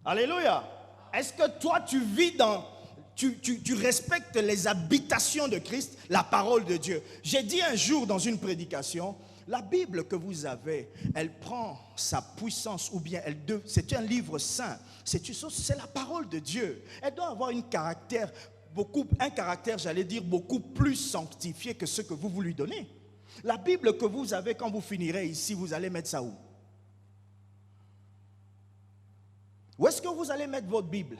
Alléluia. Est-ce que toi tu vis dans... Tu respectes les habitations de Christ, la parole de Dieu. J'ai dit un jour dans une prédication, la Bible que vous avez, elle prend sa puissance, ou bien c'est un livre saint, c'est la parole de Dieu. Elle doit avoir un caractère, j'allais dire, beaucoup plus sanctifié que ce que vous lui donnez. La Bible que vous avez, quand vous finirez ici, vous allez mettre ça où? Où est-ce que vous allez mettre votre Bible?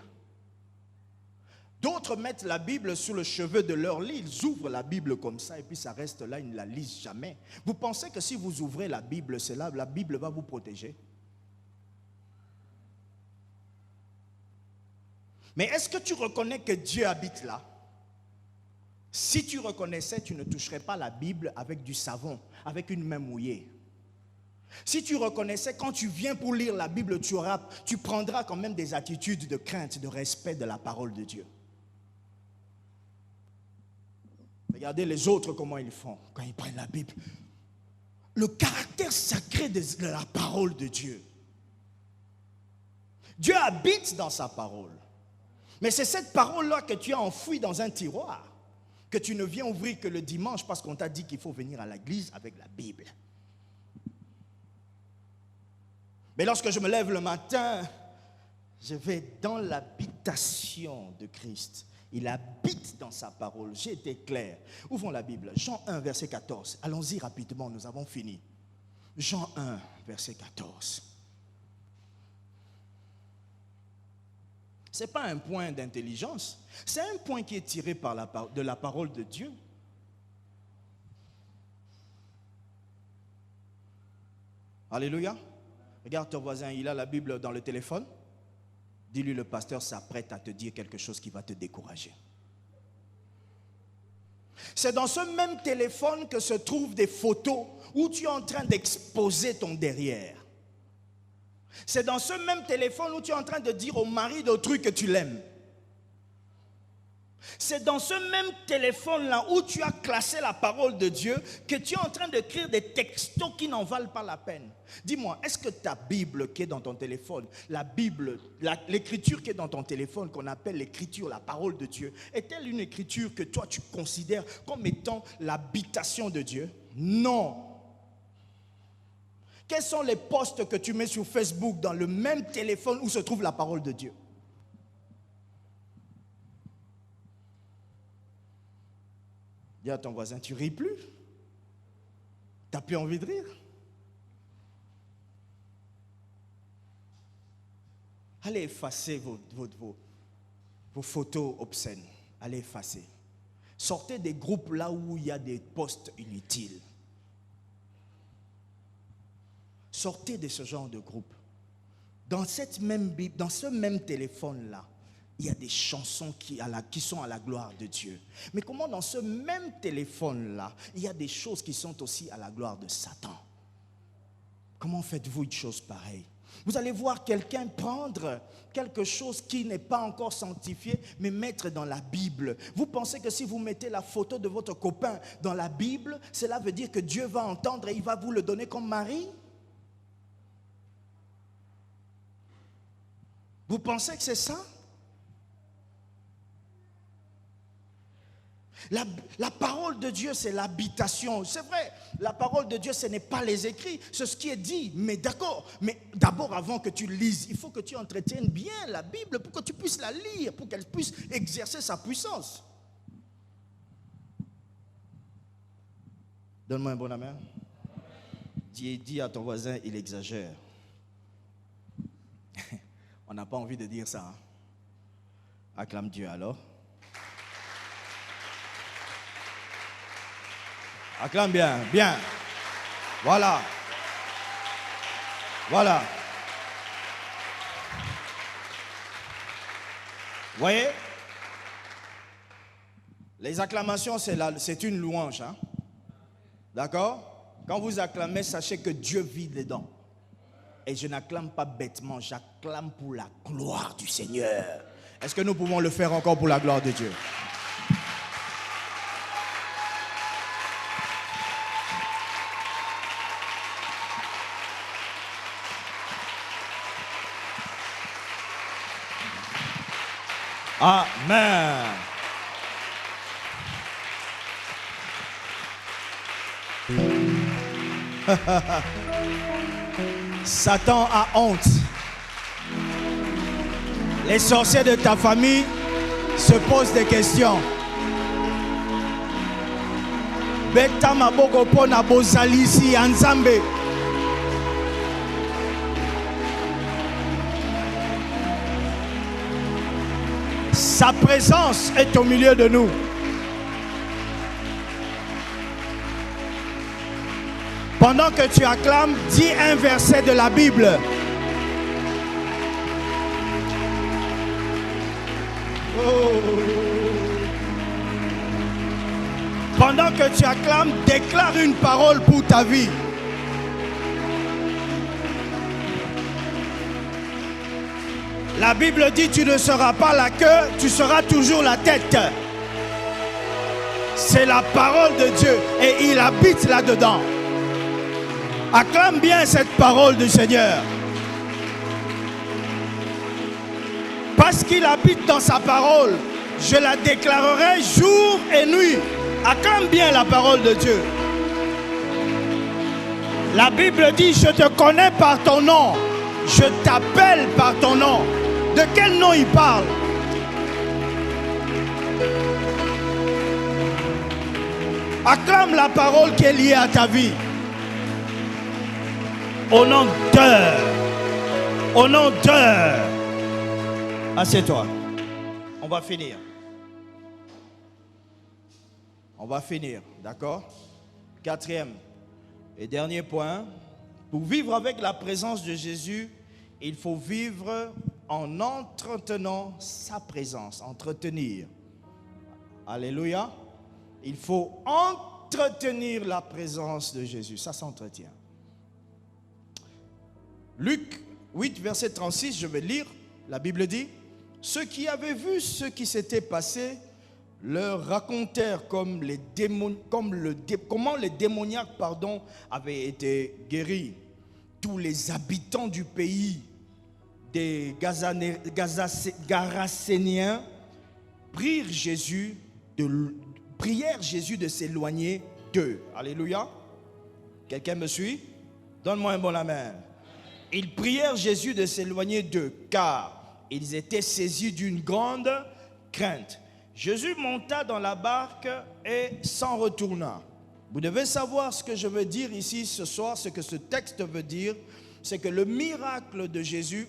D'autres mettent la Bible sur le cheveu de leur lit. Ils ouvrent la Bible comme ça et puis ça reste là, ils ne la lisent jamais. Vous pensez que si vous ouvrez la Bible, c'est là, la Bible va vous protéger? Mais est-ce que tu reconnais que Dieu habite là? Si tu reconnaissais, tu ne toucherais pas la Bible avec du savon, avec une main mouillée. Si tu reconnaissais, quand tu viens pour lire la Bible, tu prendras quand même des attitudes de crainte, de respect de la parole de Dieu. Regardez les autres comment ils font quand ils prennent la Bible. Le caractère sacré de la parole de Dieu. Dieu habite dans sa parole. Mais c'est cette parole-là que tu as enfouie dans un tiroir, que tu ne viens ouvrir que le dimanche parce qu'on t'a dit qu'il faut venir à l'église avec la Bible. Mais lorsque je me lève le matin, je vais dans l'habitation de Christ. Il habite dans sa parole. J'ai été clair. Ouvrons la Bible. Jean 1, verset 14. Allons-y rapidement, nous avons fini. Jean 1, verset 14. Ce n'est pas un point d'intelligence. C'est un point qui est tiré de la parole de Dieu. Alléluia. Regarde ton voisin, il a la Bible dans le téléphone. Dis-lui, le pasteur s'apprête à te dire quelque chose qui va te décourager. C'est dans ce même téléphone que se trouvent des photos où tu es en train d'exposer ton derrière. C'est dans ce même téléphone où tu es en train de dire au mari d'autrui que tu l'aimes. C'est dans ce même téléphone-là où tu as classé la parole de Dieu que tu es en train d'écrire des textos qui n'en valent pas la peine. Dis-moi, est-ce que ta Bible qui est dans ton téléphone, la Bible, l'écriture qui est dans ton téléphone, qu'on appelle l'écriture, la parole de Dieu, est-elle une écriture que toi tu considères comme étant l'habitation de Dieu? Non. Quels sont les posts que tu mets sur Facebook dans le même téléphone où se trouve la parole de Dieu? Dis à ton voisin, tu ris plus? Tu n'as plus envie de rire? Allez effacer vos photos obscènes. Allez effacer. Sortez des groupes là où il y a des posts inutiles. Sortez de ce genre de groupe. Dans cette même Bible, dans ce même téléphone-là, il y a des chansons qui sont à la gloire de Dieu. Mais comment dans ce même téléphone-là, il y a des choses qui sont aussi à la gloire de Satan? Comment faites-vous une chose pareille? Vous allez voir quelqu'un prendre quelque chose qui n'est pas encore sanctifié, mais mettre dans la Bible. Vous pensez que si vous mettez la photo de votre copain dans la Bible, cela veut dire que Dieu va entendre et il va vous le donner comme mari? Vous pensez que c'est ça? La parole de Dieu, c'est l'habitation. C'est vrai, la parole de Dieu, ce n'est pas les écrits, c'est ce qui est dit. Mais d'accord, mais d'abord, avant que tu lises, il faut que tu entretiennes bien la Bible pour que tu puisses la lire, pour qu'elle puisse exercer sa puissance. Donne-moi un bon amen. Dis à ton voisin, il exagère. On n'a pas envie de dire ça. Hein? Acclame Dieu alors. Acclame bien, bien. Voilà. Voilà. Vous voyez? Les acclamations, c'est une louange. Hein? D'accord? Quand vous acclamez, sachez que Dieu vit dedans. Et je n'acclame pas bêtement, j'acclame pour la gloire du Seigneur. Est-ce que nous pouvons le faire encore pour la gloire de Dieu? Amen. Satan a honte. Les sorciers de ta famille se posent des questions. Beta maboko pona bozalisi anzambe. Sa présence est au milieu de nous. Pendant que tu acclames, dis un verset de la Bible. Pendant que tu acclames, déclare une parole pour ta vie. La Bible dit tu ne seras pas la queue, tu seras toujours la tête. C'est la parole de Dieu et il habite là-dedans. Acclame bien cette parole du Seigneur. Parce qu'il habite dans sa parole, je la déclarerai jour et nuit. Acclame bien la parole de Dieu. La Bible dit, je te connais par ton nom. Je t'appelle par ton nom. De quel nom il parle? Acclame la parole qui est liée à ta vie. Au nom de... Au nom de... Assieds-toi. On va finir. On va finir, d'accord? Quatrième et dernier point. Pour vivre avec la présence de Jésus, il faut vivre en entretenant sa présence. Entretenir. Alléluia. Il faut entretenir la présence de Jésus. Ça s'entretient. Luc 8, verset 36, je vais lire. La Bible dit, ceux qui avaient vu ce qui s'était passé leur racontèrent comment les démoniaques avaient été guéris. Tous les habitants du pays des Garaséniens prièrent Jésus de s'éloigner d'eux. Alléluia. Quelqu'un me suit? Donne-moi un bon amen. Ils prièrent Jésus de s'éloigner d'eux, car ils étaient saisis d'une grande crainte. Jésus monta dans la barque et s'en retourna. Vous devez savoir ce que je veux dire ici ce soir, ce que ce texte veut dire, c'est que le miracle de Jésus,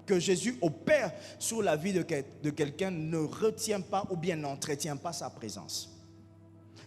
que Jésus opère sur la vie de quelqu'un ne retient pas ou bien n'entretient pas sa présence.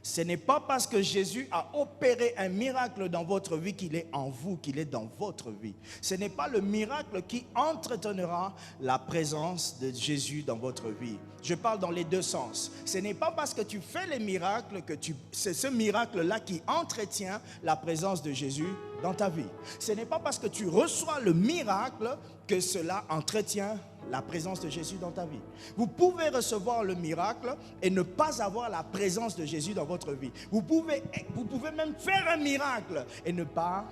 Ce n'est pas parce que Jésus a opéré un miracle dans votre vie qu'il est en vous, qu'il est dans votre vie. Ce n'est pas le miracle qui entretiendra la présence de Jésus dans votre vie. Je parle dans les deux sens. Ce n'est pas parce que tu fais les miracles que c'est ce miracle-là qui entretient la présence de Jésus dans ta vie. Ce n'est pas parce que tu reçois le miracle que cela entretient la présence de Jésus dans ta vie. Vous pouvez recevoir le miracle et ne pas avoir la présence de Jésus dans votre vie. Vous pouvez même faire un miracle et ne pas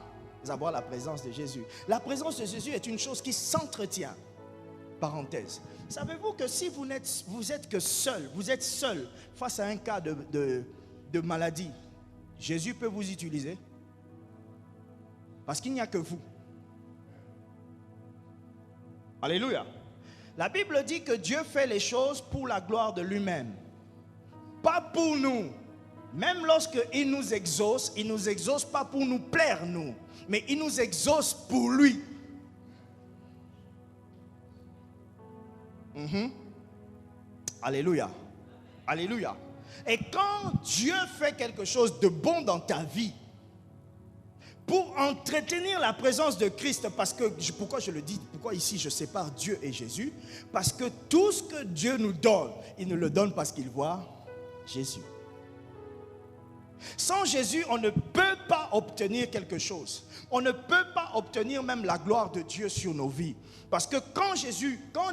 avoir la présence de Jésus. La présence de Jésus est une chose qui s'entretient. Parenthèse. Savez-vous que si vous êtes seul face à un cas de maladie, Jésus peut vous utiliser? Parce qu'il n'y a que vous. Alléluia. La Bible dit que Dieu fait les choses pour la gloire de lui-même. Pas pour nous. Même lorsqu'il nous exauce pas pour nous plaire nous, mais il nous exauce pour lui. Alléluia. Alléluia. Et quand Dieu fait quelque chose de bon dans ta vie, pour entretenir la présence de Christ, parce que, pourquoi je le dis, pourquoi ici je sépare Dieu et Jésus? Parce que tout ce que Dieu nous donne, il nous le donne parce qu'il voit Jésus. Sans Jésus, on ne peut pas obtenir quelque chose. On ne peut pas obtenir même la gloire de Dieu sur nos vies. Parce que quand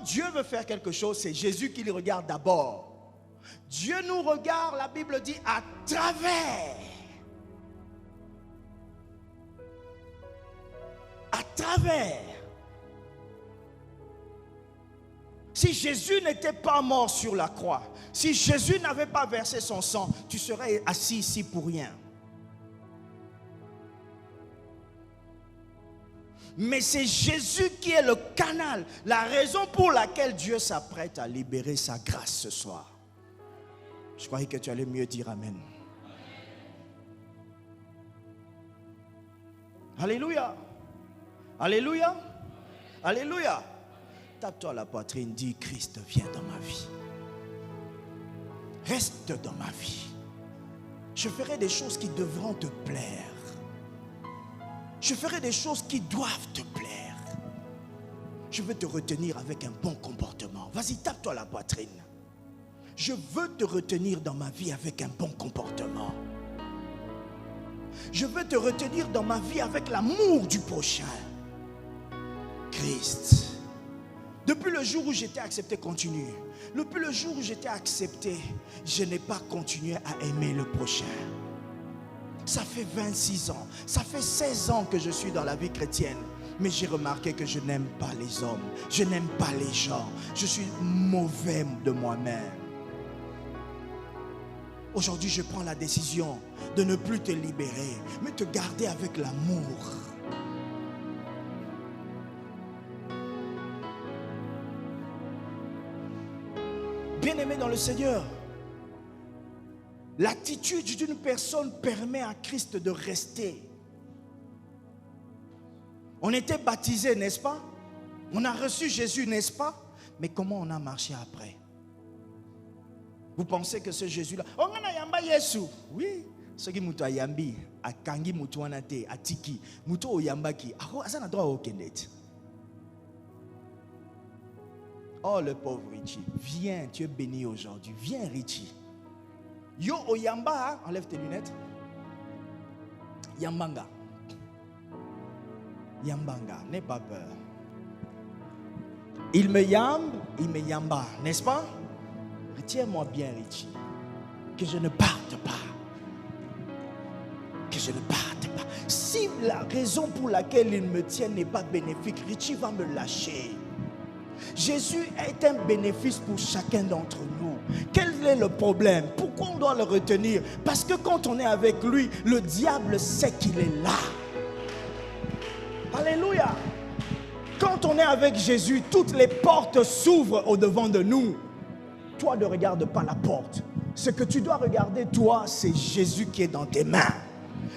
Dieu veut faire quelque chose, c'est Jésus qui le regarde d'abord. Dieu nous regarde, la Bible dit, à travers. À travers. Si Jésus n'était pas mort sur la croix, si Jésus n'avait pas versé son sang, tu serais assis ici pour rien. Mais c'est Jésus qui est le canal, la raison pour laquelle Dieu s'apprête à libérer sa grâce ce soir. Je croyais que tu allais mieux dire Amen. Alléluia. Alléluia. Alléluia. Tape-toi la poitrine, dis Christ, viens dans ma vie. Reste dans ma vie. Je ferai des choses qui devront te plaire. Je ferai des choses qui doivent te plaire. Je veux te retenir avec un bon comportement. Vas-y, tape-toi la poitrine. Je veux te retenir dans ma vie avec un bon comportement. Je veux te retenir dans ma vie avec l'amour du prochain. Christ. Depuis le jour où j'étais accepté, continue. Depuis le jour où j'étais accepté, je n'ai pas continué à aimer le prochain. Ça fait 26 ans, ça fait 16 ans que je suis dans la vie chrétienne. Mais j'ai remarqué que je n'aime pas les hommes, je n'aime pas les gens. Je suis mauvais de moi-même. Aujourd'hui, je prends la décision de ne plus te libérer, mais te garder avec l'amour. Bien-aimé dans le Seigneur, l'attitude d'une personne permet à Christ de rester. On était baptisés, n'est-ce pas? On a reçu Jésus, n'est-ce pas? Mais comment on a marché après? Vous pensez que ce Jésus-là... Oui, ce qui m'a yambi, a kangi mutuanate, a tiki, mutu oyambaki, a droit au Kenneth. Oh, le pauvre Richie, viens, tu es béni aujourd'hui. Viens, Richie. Yo oyamba, enlève tes lunettes. Yambanga. Yambanga, n'aie pas peur. Il me yamba, n'est-ce pas? Retiens-moi bien, Richie. Que je ne parte pas. Que je ne parte pas. Si la raison pour laquelle il me tient n'est pas bénéfique, Richie va me lâcher. Jésus est un bénéfice pour chacun d'entre nous. Quel est le problème? Pourquoi on doit le retenir? Parce que quand on est avec lui, le diable sait qu'il est là. Alléluia. Quand on est avec Jésus, toutes les portes s'ouvrent au-devant de nous. Toi, ne regarde pas la porte. Ce que tu dois regarder, toi, c'est Jésus qui est dans tes mains.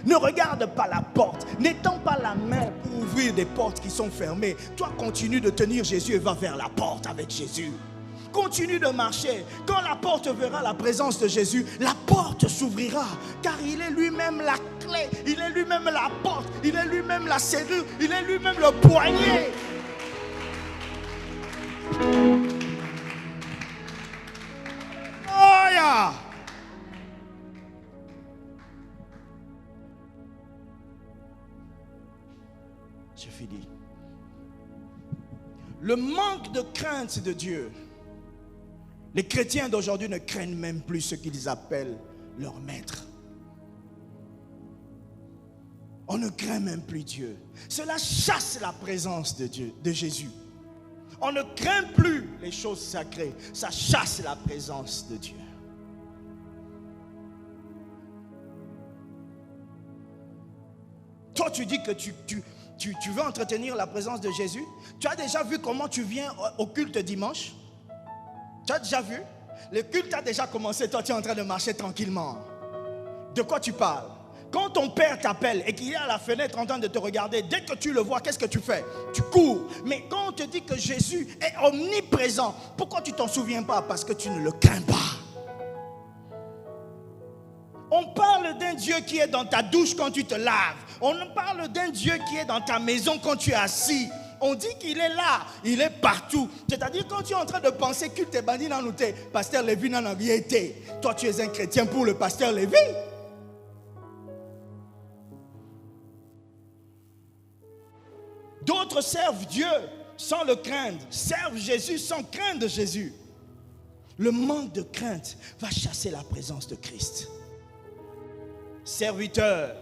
Ne regarde pas la porte. N'étends pas la main pour ouvrir des portes qui sont fermées. Toi, continue de tenir Jésus et va vers la porte avec Jésus. Continue de marcher. Quand la porte verra la présence de Jésus, la porte s'ouvrira. Car il est lui-même la clé. Il est lui-même la porte. Il est lui-même la serrure. Il est lui-même le poignet. Oh yeah. Je finis. Le manque de crainte de Dieu. Les chrétiens d'aujourd'hui ne craignent même plus ce qu'ils appellent leur maître. On ne craint même plus Dieu. Cela chasse la présence de Dieu, de Jésus. On ne craint plus les choses sacrées. Ça chasse la présence de Dieu. Toi, tu dis que tu veux entretenir la présence de Jésus. Tu as déjà vu comment tu viens au culte dimanche? Tu as déjà vu? Le culte a déjà commencé, toi tu es en train de marcher tranquillement. De quoi tu parles? Quand ton père t'appelle et qu'il est à la fenêtre en train de te regarder, dès que tu le vois, qu'est-ce que tu fais? Tu cours. Mais quand on te dit que Jésus est omniprésent, pourquoi tu ne t'en souviens pas? Parce que tu ne le crains pas. On parle d'un Dieu qui est dans ta douche quand tu te laves. On parle d'un Dieu qui est dans ta maison quand tu es assis. On dit qu'il est là, il est partout. C'est-à-dire quand tu es en train de penser que tes bandits n'en ont été, pasteur Lévi n'en a rien été. Toi tu es un chrétien pour le pasteur Lévi. D'autres servent Dieu sans le craindre, servent Jésus sans craindre Jésus. Le manque de crainte va chasser la présence de Christ. Serviteur,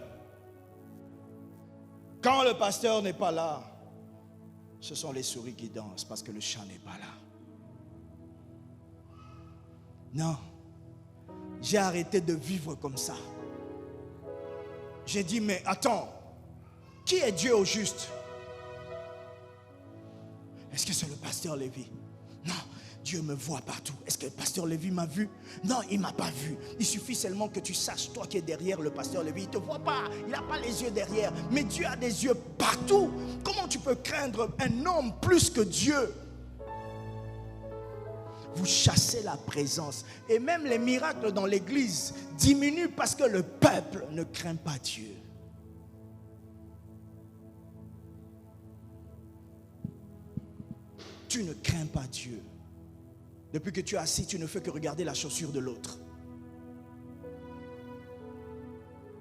quand le pasteur n'est pas là, ce sont les souris qui dansent parce que le chat n'est pas là. Non, j'ai arrêté de vivre comme ça. J'ai dit, mais attends, qui est Dieu au juste? Est-ce que c'est le pasteur Lévi? Non, Dieu me voit partout. Est-ce que le pasteur Lévi m'a vu? Non, il ne m'a pas vu. Il suffit seulement que tu saches, toi qui es derrière le pasteur Lévi, il ne te voit pas, il n'a pas les yeux derrière. Mais Dieu a des yeux partout. Comment tu peux craindre un homme plus que Dieu? Vous chassez la présence. Et même les miracles dans l'église diminuent parce que le peuple ne craint pas Dieu. Tu ne crains pas Dieu. Depuis que tu es assis, tu ne fais que regarder la chaussure de l'autre.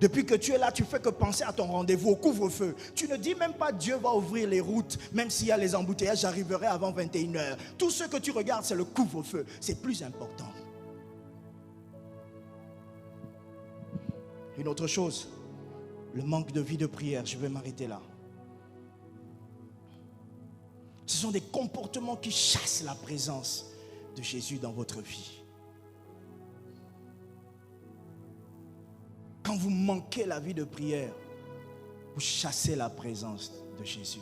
Depuis que tu es là, tu fais que penser à ton rendez-vous, au couvre-feu. Tu ne dis même pas Dieu va ouvrir les routes, même s'il y a les embouteillages, j'arriverai avant 21h. Tout ce que tu regardes, c'est le couvre-feu. C'est plus important. Une autre chose, le manque de vie de prière. Je vais m'arrêter là. Ce sont des comportements qui chassent la présence de Jésus dans votre vie. Quand vous manquez la vie de prière, vous chassez la présence de Jésus.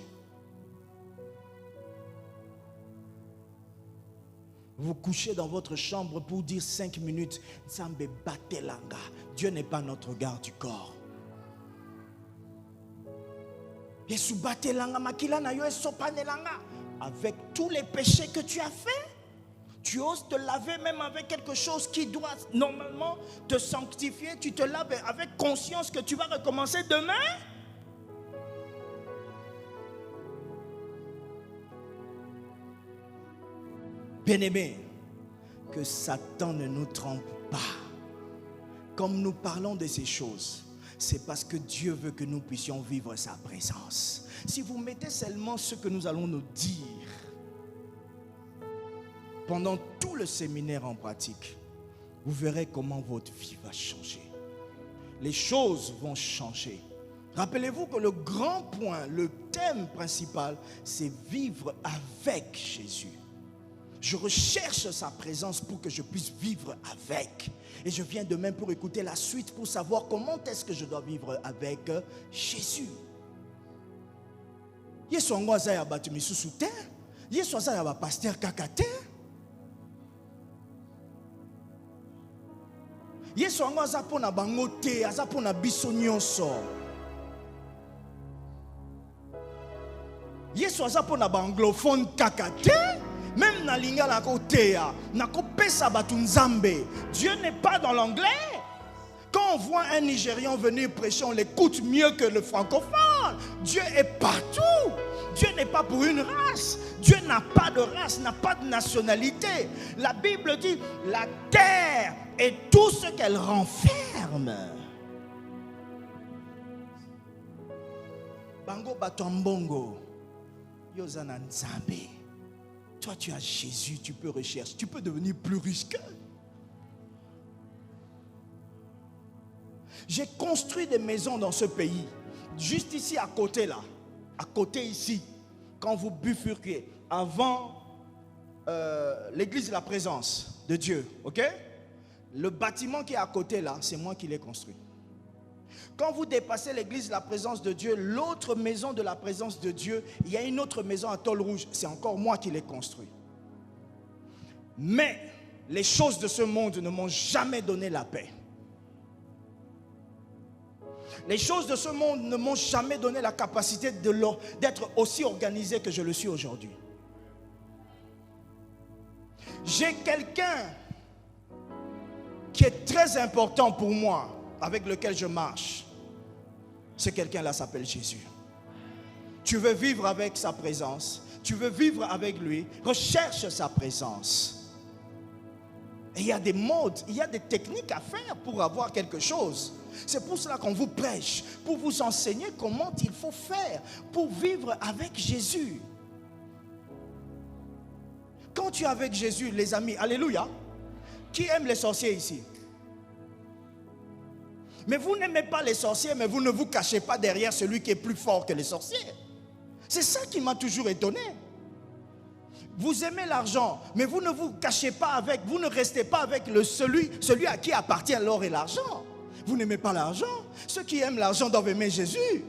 Vous couchez dans votre chambre pour dire 5 minutes, Nzambe batelanga. Dieu n'est pas notre garde du corps. Yesu batelanga makila na yo esopanelanga. Avec tous les péchés que tu as faits, tu oses te laver même avec quelque chose qui doit normalement te sanctifier. Tu te laves avec conscience que tu vas recommencer demain. Bien-aimés, que Satan ne nous trompe pas. Comme nous parlons de ces choses, c'est parce que Dieu veut que nous puissions vivre sa présence. Si vous mettez seulement ce que nous allons nous dire pendant tout le séminaire en pratique, vous verrez comment votre vie va changer. Les choses vont changer. Rappelez-vous que le grand point, le thème principal, c'est vivre avec Jésus. Je recherche sa présence pour que je puisse vivre avec. Et je viens demain pour écouter la suite, pour savoir comment est-ce que je dois vivre avec Jésus. Yesu angoza ya batu misusu te. Yesu aza ya ba pasteur kaka te. Yesu angoza pona bango te, aza pona biso nyonso. Yesu aza pona ba anglophone kaka te. Même na lingala koteya, na kopesa batu nzambe. Dieu n'est pas dans l'anglais. Quand on voit un Nigérian venir prêcher, on l'écoute mieux que le francophone. Dieu est partout. Dieu n'est pas pour une race. Dieu n'a pas de race, n'a pas de nationalité. La Bible dit, la terre et tout ce qu'elle renferme. Bango batambongo, yozana nzambe. Toi, tu as Jésus, tu peux rechercher, tu peux devenir plus riche qu'eux. J'ai construit des maisons dans ce pays, juste ici à côté là, à côté ici, quand vous bifurquez, avant l'église de la présence de Dieu, ok? Le bâtiment qui est à côté là, c'est moi qui l'ai construit. Quand vous dépassez l'église de la présence de Dieu, l'autre maison de la présence de Dieu, il y a une autre maison à tôle rouge, c'est encore moi qui l'ai construit. Mais les choses de ce monde ne m'ont jamais donné la paix. Les choses de ce monde ne m'ont jamais donné la capacité d'être aussi organisé que je le suis aujourd'hui. J'ai quelqu'un qui est très important pour moi, avec lequel je marche. Ce quelqu'un-là s'appelle Jésus. Tu veux vivre avec sa présence, tu veux vivre avec lui, recherche sa présence. Et il y a des modes, il y a des techniques à faire pour avoir quelque chose. C'est pour cela qu'on vous prêche, pour vous enseigner comment il faut faire pour vivre avec Jésus. Quand tu es avec Jésus, les amis, alléluia, qui aime les sorciers ici? Mais vous n'aimez pas les sorciers, mais vous ne vous cachez pas derrière celui qui est plus fort que les sorciers. C'est ça qui m'a toujours étonné. Vous aimez l'argent, mais vous ne vous cachez pas avec, vous ne restez pas avec celui à qui appartient l'or et l'argent. Vous n'aimez pas l'argent. Ceux qui aiment l'argent doivent aimer Jésus.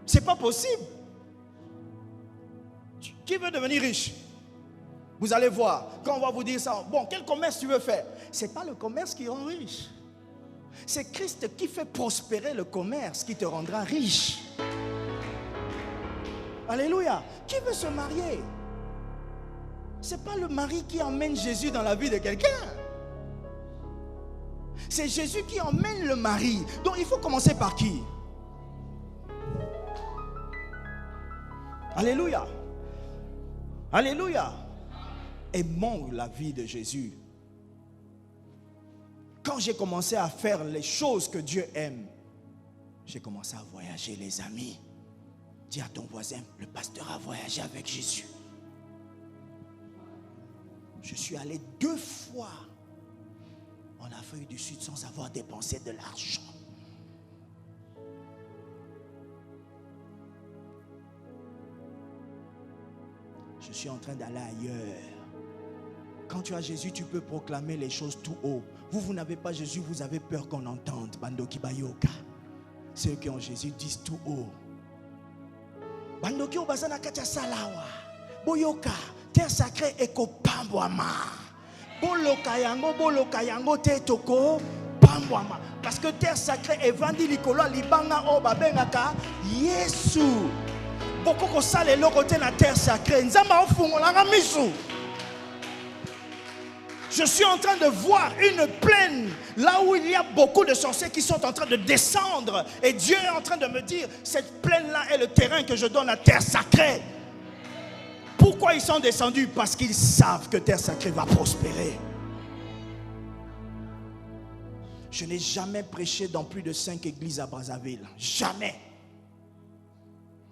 C'est pas possible. Qui veut devenir riche? Vous allez voir, quand on va vous dire ça, bon, quel commerce tu veux faire? C'est pas le commerce qui rend riche. C'est Christ qui fait prospérer le commerce qui te rendra riche. Alléluia. Qui veut se marier? Ce n'est pas le mari qui emmène Jésus dans la vie de quelqu'un. C'est Jésus qui emmène le mari. Donc il faut commencer par qui? Alléluia. Alléluia. aimons la vie de Jésus. Quand j'ai commencé à faire les choses que Dieu aime, j'ai commencé à voyager, les amis. Dis à ton voisin, le pasteur a voyagé avec Jésus. Je suis allé 2 fois en Afrique du Sud sans avoir dépensé de l'argent. Je suis en train d'aller ailleurs. Quand tu as Jésus, tu peux proclamer les choses tout haut. Vous n'avez pas Jésus, vous avez peur qu'on entende. Bandoki bayoka. Ceux qui ont Jésus disent tout haut. Bandoki obazana katia salawa. Boyoka. Terre sacrée eko pambwama. Boloka yango te toko pambwama. Parce que terre sacrée est vendue likolo libanga o babengaka Yesu. Beaucoup ko sale lokote na terre sacrée. Nzamba ofungolanga misu. Je suis en train de voir une plaine là où il y a beaucoup de sorciers qui sont en train de descendre. Et Dieu est en train de me dire, cette plaine-là est le terrain que je donne à terre sacrée. Pourquoi ils sont descendus? Parce qu'ils savent que terre sacrée va prospérer. Je n'ai jamais prêché dans plus de 5 églises à Brazzaville. Jamais.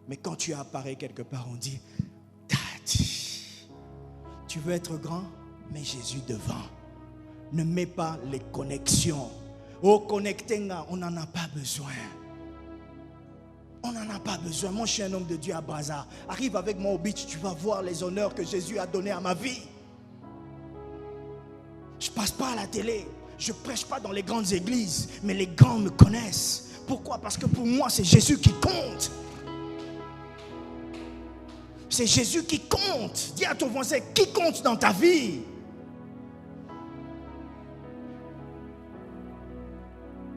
Mais quand tu apparais quelque part, on dit, Tati, tu veux être grand? Mets Jésus devant. Ne mets pas les connexions. Oh, connectenga, on n'en a pas besoin. On n'en a pas besoin. Moi, je suis un homme de Dieu à Brazza. Arrive avec moi au beach, tu vas voir les honneurs que Jésus a donnés à ma vie. Je ne passe pas à la télé. Je ne prêche pas dans les grandes églises. Mais les grands me connaissent. Pourquoi? Parce que pour moi, c'est Jésus qui compte. C'est Jésus qui compte. Dis à ton voisin, qui compte dans ta vie?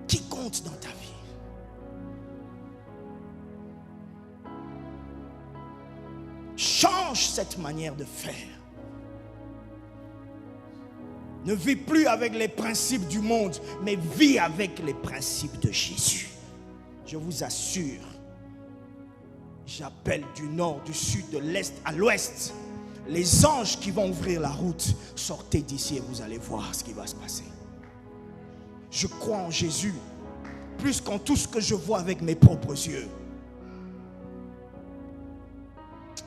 Qui compte dans ta vie? Change cette manière de faire. Ne vis plus avec les principes du monde, mais vis avec les principes de Jésus. Je vous assure, j'appelle du nord, du sud, de l'est à l'ouest. Les anges qui vont ouvrir la route, sortez d'ici et vous allez voir ce qui va se passer. Je crois en Jésus plus qu'en tout ce que je vois avec mes propres yeux.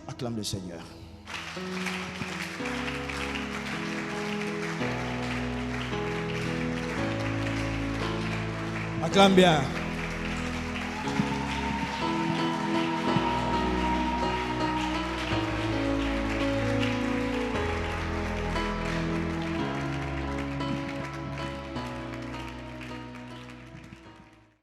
Acclame le Seigneur. Acclame bien.